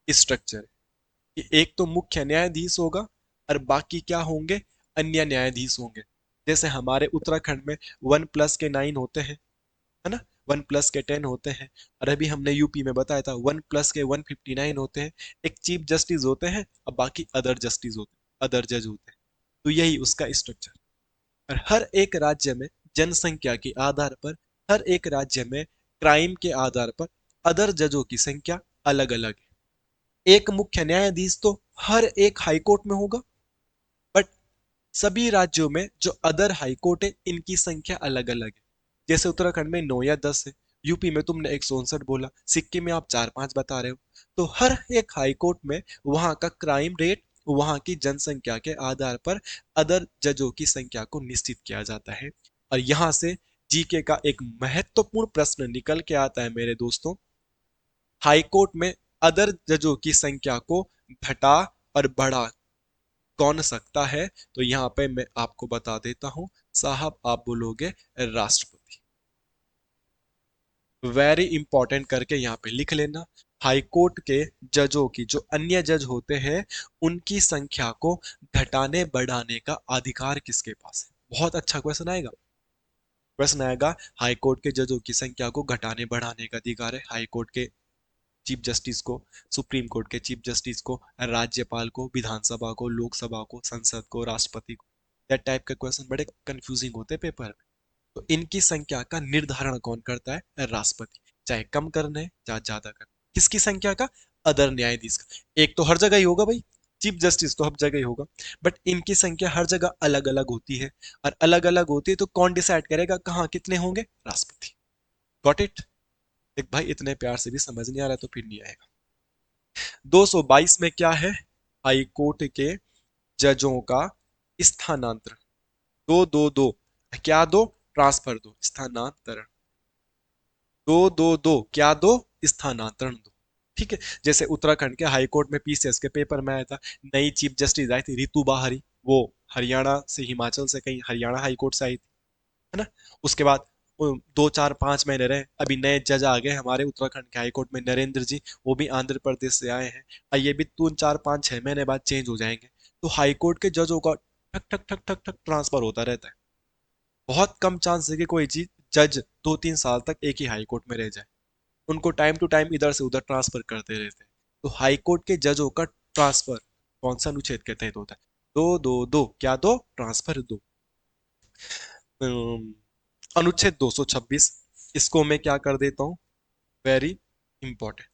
स्ट्रक्चर। कि एक तो मुख्य न्यायाधीश होगा और बाकी क्या होंगे, अन्य न्यायाधीश होंगे। जैसे हमारे उत्तराखंड में 1+9 होते हैं, है ना, 1+10 होते हैं। और अभी हमने यूपी में बताया था 1+159 होते हैं। एक चीफ जस्टिस होते हैं और बाकी अदर जस्टिस होते हैं, अदर जज होते हैं। तो यही उसका स्ट्रक्चर। और हर एक राज्य में जनसंख्या के आधार पर, हर एक राज्य में क्राइम के आधार पर अदर जजों की संख्या अलग अलग है। एक मुख्य न्यायाधीश तो हर एक हाई कोर्ट में होगा, बट सभी राज्यों में जो अदर हाई कोर्ट है इनकी संख्या अलग अलग है। जैसे उत्तराखंड में 9 या 10 है, यूपी में तुमने 159 बोला, सिक्किम में आप 4-5 बता रहे हो। तो हर एक हाई कोर्ट में वहां का क्राइम रेट, वहां की जनसंख्या के आधार पर अदर जजों की संख्या को निश्चित किया जाता है। और यहां से जीके का एक महत्वपूर्ण प्रश्न निकल के आता है मेरे दोस्तों, हाई कोर्ट में अदर जजों की संख्या को घटा और बढ़ा कौन सकता है? तो यहाँ पे मैं आपको बता देता हूं साहब, आप बोलोगे राष्ट्रपति। वेरी इंपॉर्टेंट करके यहाँ पे लिख लेना, हाई कोर्ट के जजों की, जो अन्य जज होते हैं, उनकी संख्या को घटाने बढ़ाने का अधिकार किसके पास है? बहुत अच्छा क्वेश्चन आएगा। प्रश्न आएगा, हाई कोर्ट के जजों की संख्या को घटाने बढ़ाने का अधिकार है हाई कोर्ट के चीफ जस्टिस को, सुप्रीम कोर्ट के चीफ जस्टिस को, राज्यपाल को, विधानसभा को, लोकसभा को, संसद को, राष्ट्रपति को। दैट टाइप के क्वेश्चन बड़े कंफ्यूजिंग होते हैं पेपर में। तो इनकी संख्या का निर्धारण कौन करता है? राष्ट्रपति। चाहे कम करना है चाहे ज्यादा करना, किसकी संख्या का? अदर न्यायाधीश का। एक तो हर जगह ही होगा भाई, चीफ जस्टिस तो हर जगह ही होगा, बट इनकी संख्या हर जगह अलग अलग होती है। और अलग अलग होती है तो कौन डिसाइड करेगा कहाँ कितने होंगे? राष्ट्रपति। Got it? एक भाई इतने प्यार से भी समझ नहीं आ रहा तो फिर नहीं आएगा। 222 में क्या है, हाई कोर्ट के जजों का स्थानांतरण। दो दो दो, क्या दो? ट्रांसफर दो, स्थानांतरण। दो दो दो, क्या दो? स्थानांतरण दो। ठीक है। जैसे उत्तराखंड के हाई कोर्ट में पीसीएस के पेपर में आया था, नई चीफ जस्टिस आई थी रितु बाहरी, वो हरियाणा से, हिमाचल से, कहीं हरियाणा हाई कोर्ट से आई थी, है ना। उसके बाद 2-4-5 महीने रहे, अभी नए जज आ गए हमारे उत्तराखंड के हाईकोर्ट में, नरेंद्र जी, वो भी आंध्र प्रदेश से आए हैं। और ये भी 3-4-5-6 महीने बाद चेंज हो जाएंगे। तो हाईकोर्ट के जजों का ठक ठक ठक ठक ठक ट्रांसफर होता रहता है। बहुत कम चांस है कि कोई जज 2-3 साल तक एक ही हाईकोर्ट में रह जाए। उनको टाइम टू टाइम इधर से उधर ट्रांसफर करते रहते हैं। तो हाईकोर्ट के जजों का ट्रांसफर कौन सा अनुच्छेद के तहत होता है? दो दो दो, क्या दो? ट्रांसफर दो। अनुच्छेद 226, इसको मैं क्या कर देता हूं, वेरी इंपॉर्टेंट।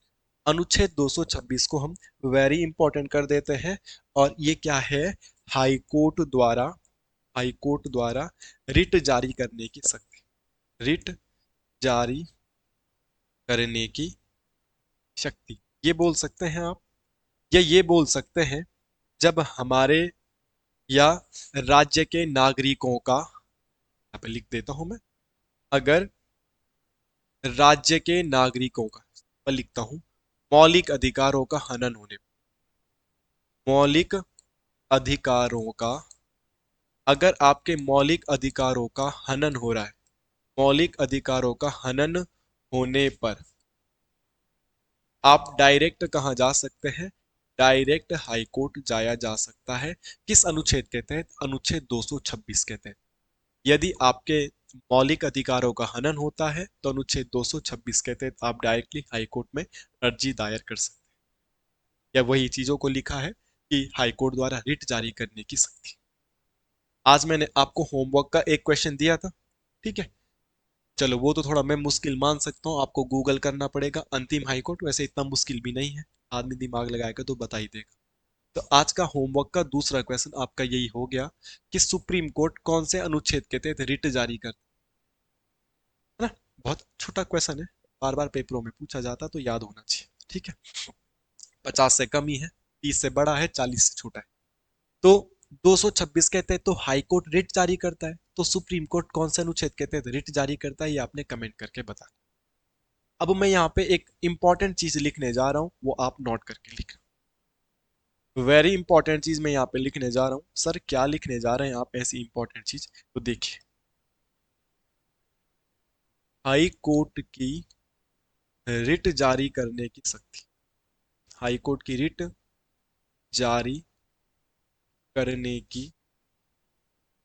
अनुच्छेद 226 को हम वेरी इंपॉर्टेंट कर देते हैं। और ये क्या है? हाई कोर्ट द्वारा, हाई कोर्ट द्वारा रिट जारी करने की शक्ति, रिट जारी करने की शक्ति, ये बोल सकते हैं आप। या ये बोल सकते हैं, जब हमारे या राज्य के नागरिकों का, यहाँ पे लिख देता हूं मैं, अगर राज्य के नागरिकों का, पर लिखता हूं, मौलिक अधिकारों का हनन होने, मौलिक अधिकारों का, अगर आपके मौलिक अधिकारों का हनन हो रहा है, मौलिक अधिकारों का हनन होने पर आप डायरेक्ट कहाँ जा सकते हैं? डायरेक्ट हाई कोर्ट जाया जा सकता है। किस अनुच्छेद के तहत? अनुच्छेद 226 के तहत। यदि आपके मौलिक अधिकारों का हनन होता है तो अनुच्छेद 226 के तहत आप डायरेक्टली हाई कोर्ट में अर्जी दायर कर सकते हैं। या वही चीजों को लिखा है कि हाई कोर्ट द्वारा रिट जारी करने की शक्ति। आज मैंने आपको होमवर्क का एक क्वेश्चन दिया था, ठीक है? चलो वो तो थोड़ा मैं मुश्किल मान सकता हूँ, आपको गूगल करना पड़ेगा। अंतिम हाई कोर्ट वैसे इतना मुश्किल भी नहीं है, आदमी दिमाग लगाएगा तो बता ही देगा। तो आज का होमवर्क का दूसरा क्वेश्चन आपका यही हो गया कि सुप्रीम कोर्ट कौन से अनुच्छेद के तहत रिट जारी कर, है ना? बहुत छोटा क्वेश्चन है, बार बार पेपरों में पूछा जाता तो याद होना चाहिए, ठीक है? 50 से कम ही है, 30 से बड़ा है, 40 से छोटा है। तो 226 के तहत तो हाई कोर्ट रिट जारी करता है, तो सुप्रीम कोर्ट कौन से अनुच्छेद के तहत रिट जारी करता है ये आपने कमेंट करके बता। अब मैं यहाँ पे एक इंपॉर्टेंट चीज लिखने जा रहा हूँ, वो आप नोट करके लिखना। वेरी इंपॉर्टेंट चीज मैं यहाँ पे लिखने जा रहा हूँ। सर क्या लिखने जा रहे हैं आप ऐसी इंपॉर्टेंट चीज? तो देखिए, हाई कोर्ट की रिट जारी करने की शक्ति, हाई कोर्ट की रिट जारी करने की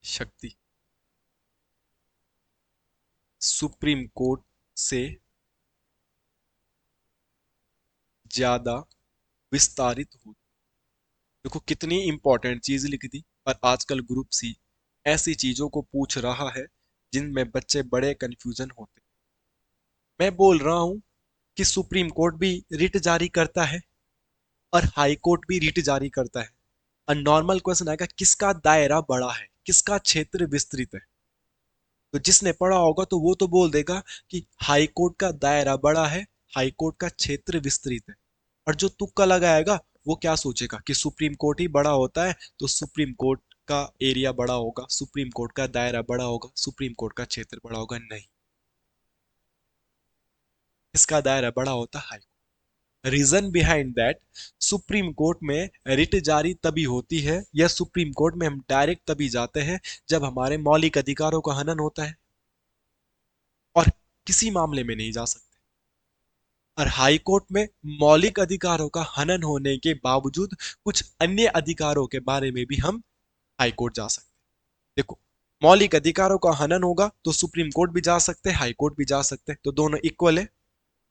शक्ति सुप्रीम कोर्ट से ज्यादा विस्तारित हो। देखो कितनी इंपॉर्टेंट चीज लिख दी। और आजकल ग्रुप सी ऐसी चीजों को पूछ रहा है जिनमें बच्चे बड़े कंफ्यूजन होते। मैं बोल रहा हूं कि सुप्रीम कोर्ट भी रिट जारी करता है और हाई कोर्ट भी रिट जारी करता है। और नॉर्मल क्वेश्चन आएगा किसका दायरा बड़ा है, किसका क्षेत्र विस्तृत है। तो जिसने पढ़ा होगा तो वो तो बोल देगा कि हाई कोर्ट का दायरा बड़ा है, हाई कोर्ट का क्षेत्र विस्तृत है। और जो तुक्का लगाएगा वो क्या सोचेगा कि सुप्रीम कोर्ट ही बड़ा होता है तो सुप्रीम कोर्ट का एरिया बड़ा होगा, सुप्रीम कोर्ट का दायरा बड़ा होगा, सुप्रीम कोर्ट का क्षेत्र बड़ा होगा। नहीं, इसका दायरा बड़ा होता है। Reason behind that, Supreme Court में रिट जारी तभी होती है या सुप्रीम कोर्ट में हम डायरेक्ट तभी जाते हैं जब हमारे मौलिक अधिकारों का हनन होता है, और किसी मामले में नहीं जा सकते। और हाई कोर्ट में मौलिक अधिकारों का हनन होने के बावजूद कुछ अन्य अधिकारों के बारे में भी हम हाई कोर्ट जा सकते हैं। देखो, मौलिक अधिकारों का हनन होगा तो सुप्रीम कोर्ट भी जा सकते हैं, हाई कोर्ट भी जा सकते हैं, तो दोनों इक्वल है।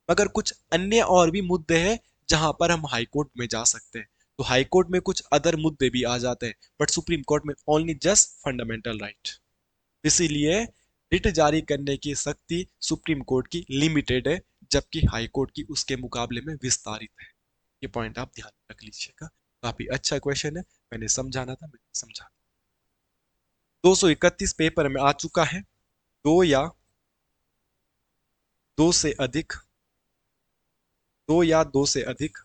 मगर कुछ अन्य और भी मुद्दे हैं जहां पर हम हाई कोर्ट में जा सकते हैं। तो हाई कोर्ट में कुछ अदर मुद्दे भी आ जाते हैं, बट सुप्रीम कोर्ट में ओनली जस्ट फंडामेंटल राइट। इसीलिए रिट जारी करने की शक्ति सुप्रीम कोर्ट की लिमिटेड है, जबकि हाई कोर्ट की उसके मुकाबले में विस्तारित है। ये पॉइंट आप ध्यान रख लीजिएगा। काफी अच्छा क्वेश्चन है, मैंने समझाना था, मैंने समझा। 231 पेपर में आ चुका है। दो या दो से अधिक, दो या दो से अधिक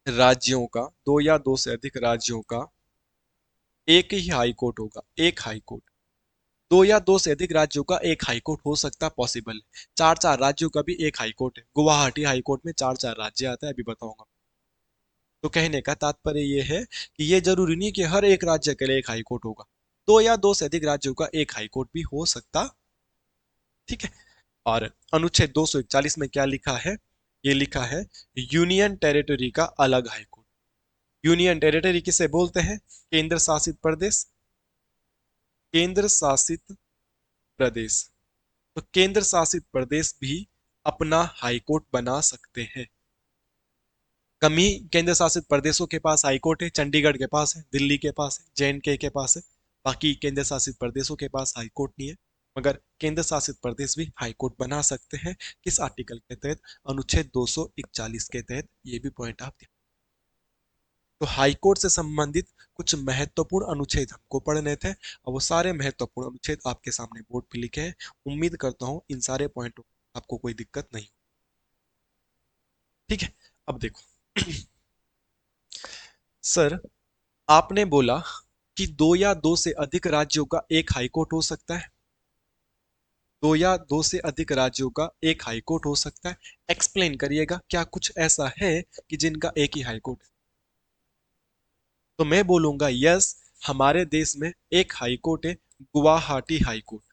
राज्यों का, दो या दो से अधिक राज्यों का एक ही हाई कोर्ट होगा। एक हाई कोर्ट, दो या दो से अधिक राज्यों का एक हाई कोर्ट हो सकता पॉसिबल है। चार चार राज्यों का भी एक हाई कोर्ट है। गुवाहाटी हाई कोर्ट में चार चार राज्य आता है, अभी बताऊंगा। तो कहने का तात्पर्य यह है कि ये जरूरी नहीं कि हर एक राज्य के लिए एक हाई कोर्ट होगा। दो या दो से अधिक राज्यों का एक हाई कोर्ट भी हो सकता, ठीक है? और अनुच्छेद 241 में क्या लिखा है? ये लिखा है यूनियन टेरिटरी का अलग हाई कोर्ट। यूनियन टेरिटरी किसे बोलते हैं? केंद्र शासित प्रदेश। केंद्र शासित प्रदेश, तो केंद्र शासित प्रदेश भी अपना हाई कोर्ट बना सकते हैं। कम ही केंद्र शासित प्रदेशों के पास हाई कोर्ट है, चंडीगढ़ के पास है, दिल्ली के पास है, JNK के पास है। बाकी केंद्र शासित प्रदेशों के पास हाई कोर्ट नहीं है। मगर केंद्र शासित प्रदेश भी हाई कोर्ट बना सकते हैं। किस आर्टिकल के तहत? अनुच्छेद 241 के तहत। ये भी पॉइंट आप ध्यान। तो हाई कोर्ट से संबंधित कुछ महत्वपूर्ण अनुच्छेद हमको पढ़ने थे, और वो सारे महत्वपूर्ण अनुच्छेद आपके सामने बोर्ड पे लिखे हैं। उम्मीद करता हूँ इन सारे पॉइंटों आपको कोई दिक्कत नहीं, ठीक है? अब देखो सर, आपने बोला कि दो या दो से अधिक राज्यों का एक हाई कोर्ट हो सकता है। दो या दो से अधिक राज्यों का एक हाई कोर्ट हो सकता है। एक्सप्लेन करिएगा, क्या कुछ ऐसा है कि जिनका एक ही हाई कोर्ट है? तो मैं बोलूंगा यस, हमारे देश में एक हाई कोर्ट है, गुवाहाटी हाई कोर्ट।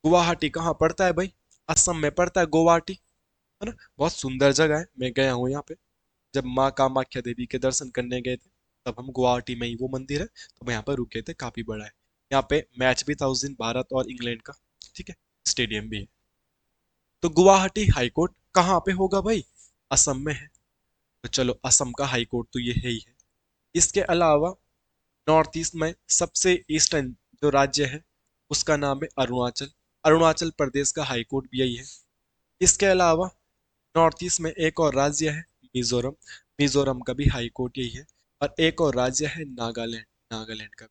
गुवाहाटी कहाँ पड़ता है भाई? असम में पड़ता है गुवाहाटी, है ना। बहुत सुंदर जगह है, मैं गया हूँ यहाँ पे। जब माँ कामाख्या देवी के दर्शन करने गए थे, तब हम गुवाहाटी में ही, वो मंदिर है, तो हम यहाँ पर रुके थे, काफी बड़ा है। यहाँ पे मैच भी था उस दिन, भारत और इंग्लैंड का। ठीक है, स्टेडियम भी है। तो गुवाहाटी हाई कोर्ट कहाँ पे होगा भाई? असम में है। तो चलो, असम का हाई कोर्ट तो ये है ही है। इसके अलावा नॉर्थ ईस्ट में सबसे ईस्टर्न जो राज्य है, उसका नाम है अरुणाचल। अरुणाचल प्रदेश का हाई कोर्ट भी यही है। इसके अलावा नॉर्थ ईस्ट में एक और राज्य है, मिजोरम। मिजोरम का भी हाई कोर्ट यही है। और एक और राज्य है नागालैंड, नागालैंड का।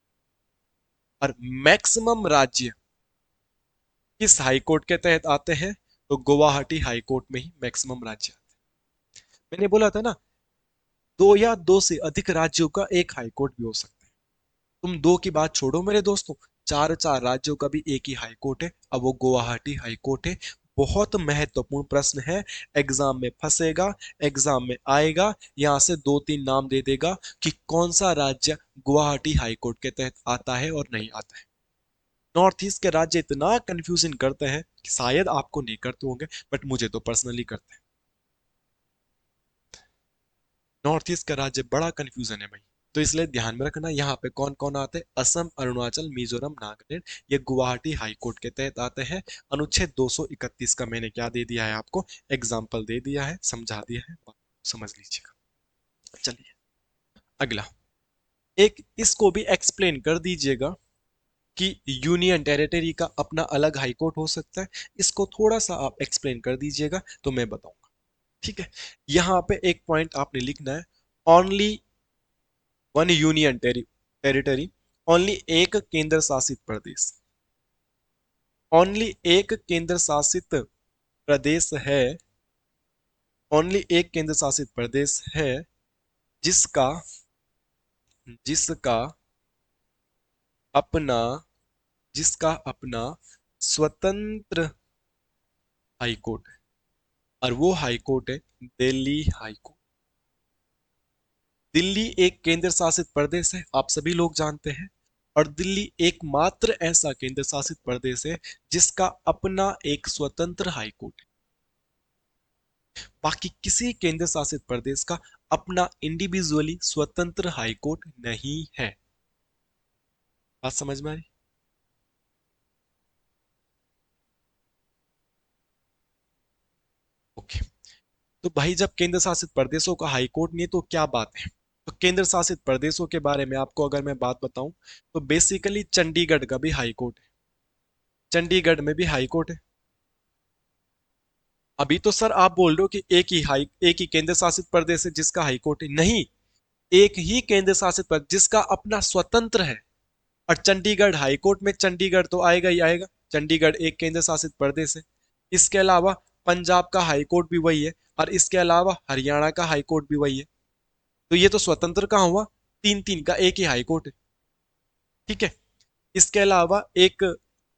और मैक्सिमम राज्य किस हाई कोर्ट के तहत आते हैं? तो गुवाहाटी हाई कोर्ट में ही मैक्सिमम राज्य आते हैं। मैंने बोला था ना, दो या दो से अधिक राज्यों का एक हाई कोर्ट भी हो सकता है। तुम दो की बात छोड़ो मेरे दोस्तों, चार चार राज्यों का भी एक ही हाई कोर्ट है, अब वो गुवाहाटी हाई कोर्ट है। बहुत महत्वपूर्ण प्रश्न है, एग्जाम में फंसेगा, एग्जाम में आएगा, यहां से दो तीन नाम दे देगा कि कौन सा राज्य गुवाहाटी हाई कोर्ट के तहत आता है और नहीं आता है। नॉर्थ ईस्ट के राज्य इतना कंफ्यूजन करते हैं कि शायद आपको नहीं करते होंगे, बट मुझे तो पर्सनली करते हैं। नॉर्थ ईस्ट का राज्य बड़ा कंफ्यूजन है भाई। तो इसलिए ध्यान में रखना, यहाँ पे कौन कौन आते हैं, असम, अरुणाचल, मिजोरम, नागालैंड, ये गुवाहाटी हाई कोर्ट के तहत आते हैं। अनुच्छेद 231 का मैंने क्या दे दिया है आपको, एग्जाम्पल दे दिया है, समझा दिया है, समझ लीजिएगा। चलिए अगला, एक इसको भी एक्सप्लेन कर दीजिएगा कि यूनियन टेरिटरी का अपना अलग हाई कोर्ट हो सकता है। इसको थोड़ा सा आप एक्सप्लेन कर दीजिएगा तो मैं बताऊंगा। ठीक है, यहाँ पे एक पॉइंट आपने लिखना है, only one union territory, only एक केंद्र शासित प्रदेश। ओनली एक केंद्र शासित प्रदेश है, ओनली एक केंद्र शासित प्रदेश है जिसका जिसका अपना जिसका अपना स्वतंत्र हाई कोर्ट है। और वो हाई कोर्ट है दिल्ली हाई कोर्ट। दिल्ली एक केंद्र शासित प्रदेश है, आप सभी लोग जानते हैं। और दिल्ली एकमात्र ऐसा केंद्र शासित प्रदेश है जिसका अपना एक स्वतंत्र हाई कोर्ट है। बाकी किसी केंद्र शासित प्रदेश का अपना इंडिविजुअली स्वतंत्र हाई कोर्ट नहीं है। बात समझ में आई? ओके। तो भाई, जब केंद्र शासित प्रदेशों का हाई कोर्ट नहीं है तो क्या बात है? तो केंद्र शासित प्रदेशों के बारे में आपको अगर मैं बात बताऊं, तो बेसिकली चंडीगढ़ का भी हाई कोर्ट है। चंडीगढ़ में भी हाई कोर्ट है। अभी तो सर आप बोल रहे हो कि एक ही केंद्र शासित प्रदेश है जिसका हाई कोर्ट है, नहीं। एक ही केंद्र शासित प्रदेश जिसका अपना स्वतंत्र है। और चंडीगढ़ हाई कोर्ट में चंडीगढ़ तो आएगा ही आएगा, चंडीगढ़ एक केंद्र शासित प्रदेश है। इसके अलावा पंजाब का हाई कोर्ट भी वही है, और इसके अलावा हरियाणा का हाई कोर्ट भी वही है। तो ये तो स्वतंत्र कहाँ हुआ, तीन तीन का एक ही हाई कोर्ट है। ठीक है। इसके अलावा एक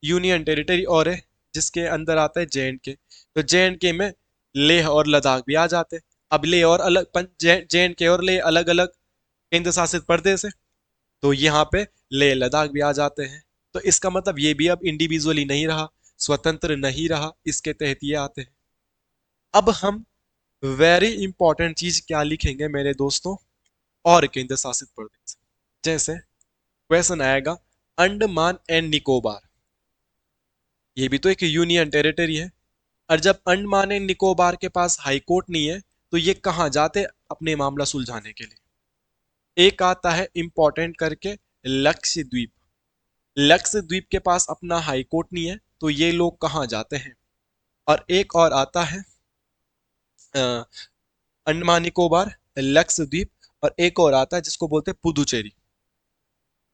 यूनियन टेरिटरी और है जिसके अंदर आता है जे एंड के। तो जे एंड के में लेह और लद्दाख भी आ जाते हैं। अब लेह और अलग, जे एंड के और लेह अलग अलग केंद्र शासित प्रदेश है, तो यहाँ पे लेह लद्दाख भी आ जाते हैं। तो इसका मतलब ये भी अब इंडिविजुअली नहीं रहा, स्वतंत्र नहीं रहा, इसके तहत ये आते हैं। अब हम वेरी इंपॉर्टेंट चीज क्या लिखेंगे मेरे दोस्तों, और केंद्र शासित प्रदेश। जैसे क्वेश्चन आएगा, अंडमान एंड निकोबार, ये भी तो एक यूनियन टेरिटरी है। और जब अंडमान एंड निकोबार के पास हाई कोर्ट नहीं है, तो ये कहाँ जाते अपने मामला सुलझाने के लिए? एक आता है इंपॉर्टेंट करके, लक्षद्वीप। लक्षद्वीप के पास अपना हाई कोर्ट नहीं है, तो ये लोग कहाँ जाते हैं? और एक और आता है अंडमान निकोबार, लक्षद्वीप, और एक और आता है जिसको बोलते हैं पुदुचेरी।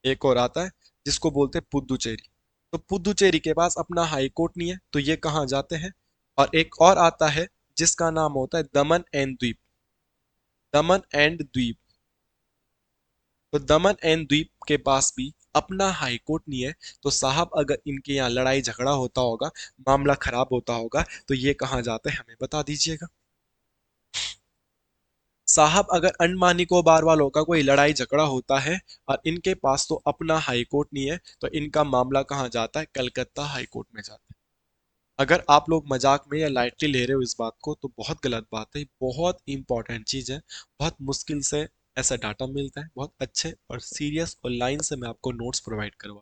एक और आता है जिसको बोलते हैं पुदुचेरी। तो पुदुचेरी के पास अपना हाई कोर्ट नहीं है, तो ये कहाँ जाते हैं? और एक और आता है जिसका नाम होता है दमन एंड द्वीप। दमन एंड द्वीप। तो दमन एंड द्वीप के पास भी अपना हाई कोर्ट नहीं है। तो साहब, अगर इनके यहाँ लड़ाई झगड़ा होता होगा, मामला खराब होता होगा, तो ये कहाँ जाते हैं हमें बता दीजिएगा। साहब अगर अंडमान निकोबार वालों का कोई लड़ाई झगड़ा होता है और इनके पास तो अपना हाई कोर्ट नहीं है, तो इनका मामला कहाँ जाता है? कलकत्ता हाई कोर्ट में जाता है। अगर आप लोग मजाक में या लाइटली ले रहे हो इस बात को, तो बहुत गलत बात है। बहुत इंपॉर्टेंट चीज है। बहुत मुश्किल से ऐसा डाटा मिलता है। बहुत अच्छे और सीरियस और लाइन से मैं आपको नोट्स प्रोवाइड करवा।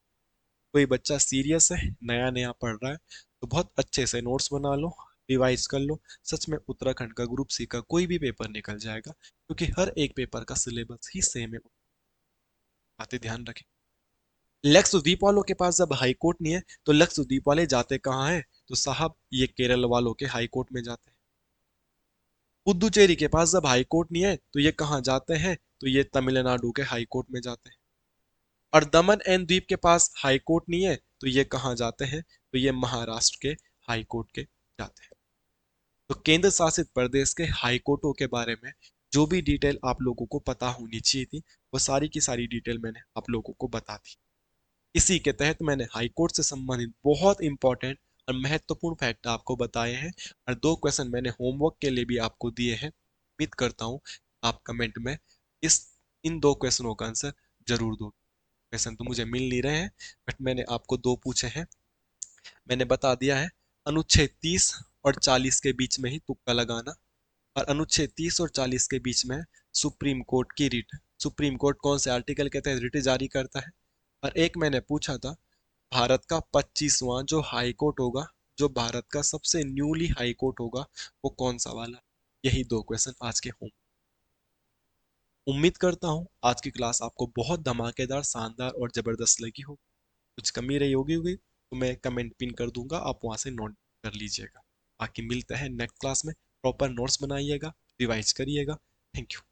कोई बच्चा सीरियस है, नया नया पढ़ रहा है, तो बहुत अच्छे से नोट्स बना लो, रिवाइज कर लो। सच में उत्तराखंड का ग्रुप सी का कोई भी पेपर निकल जाएगा, क्योंकि हर एक पेपर का सिलेबस ही सेम है। बातें ध्यान रखें। लक्षद्वीप वालों के पास जब हाई कोर्ट नहीं है, तो लक्षद्वीप वाले जाते कहाँ हैं? तो साहब ये केरल वालों के हाई कोर्ट में जाते हैं। पुदुचेरी के पास जब हाई कोर्ट नहीं है, तो ये कहाँ जाते हैं? तो ये तमिलनाडु के हाई कोर्ट में जाते हैं। और दमन एंड द्वीप के पास हाई कोर्ट नहीं है, तो ये कहाँ जाते हैं? तो ये महाराष्ट्र के हाई कोर्ट के जाते हैं। तो केंद्र शासित प्रदेश के हाई कोर्टों के बारे में जो भी डिटेल आप लोगों को पता होनी चाहिए थी, वो सारी की सारी डिटेल मैंने आप लोगों को बता दी। इसी के तहत मैंने हाई कोर्ट से संबंधित बहुत इंपॉर्टेंट और महत्वपूर्ण फैक्ट आपको बताए हैं, और दो क्वेश्चन मैंने होमवर्क के लिए भी आपको दिए हैं। उम्मीद करता हूँ आप कमेंट में इस इन दो क्वेश्चनों का आंसर जरूर दो। क्वेश्चन तो मुझे मिल नहीं रहे हैं, बट मैंने आपको दो पूछे हैं। मैंने बता दिया है, अनुच्छेद 30 और 40 के बीच में ही तुक्का लगाना। और अनुच्छेद 30 और 40 के बीच में सुप्रीम कोर्ट की रिट। सुप्रीम कोर्ट कौन से आर्टिकल के तहत रिट जारी करता है? और एक मैंने पूछा था, भारत का 25वां जो हाई कोर्ट होगा, जो भारत का सबसे न्यूली हाई कोर्ट होगा, वो कौन सा वाला? यही दो क्वेश्चन आज के हों। उम्मीद करता हूँ आज की क्लास आपको बहुत धमाकेदार, शानदार और जबरदस्त लगी हो। कुछ कमी रही होगी तो मैं कमेंट पिन कर दूंगा, आप वहां से नोट कर लीजिएगा। बाकी मिलते हैं नेक्स्ट क्लास में। प्रॉपर नोट्स बनाइएगा, रिवाइज करिएगा। Thank you.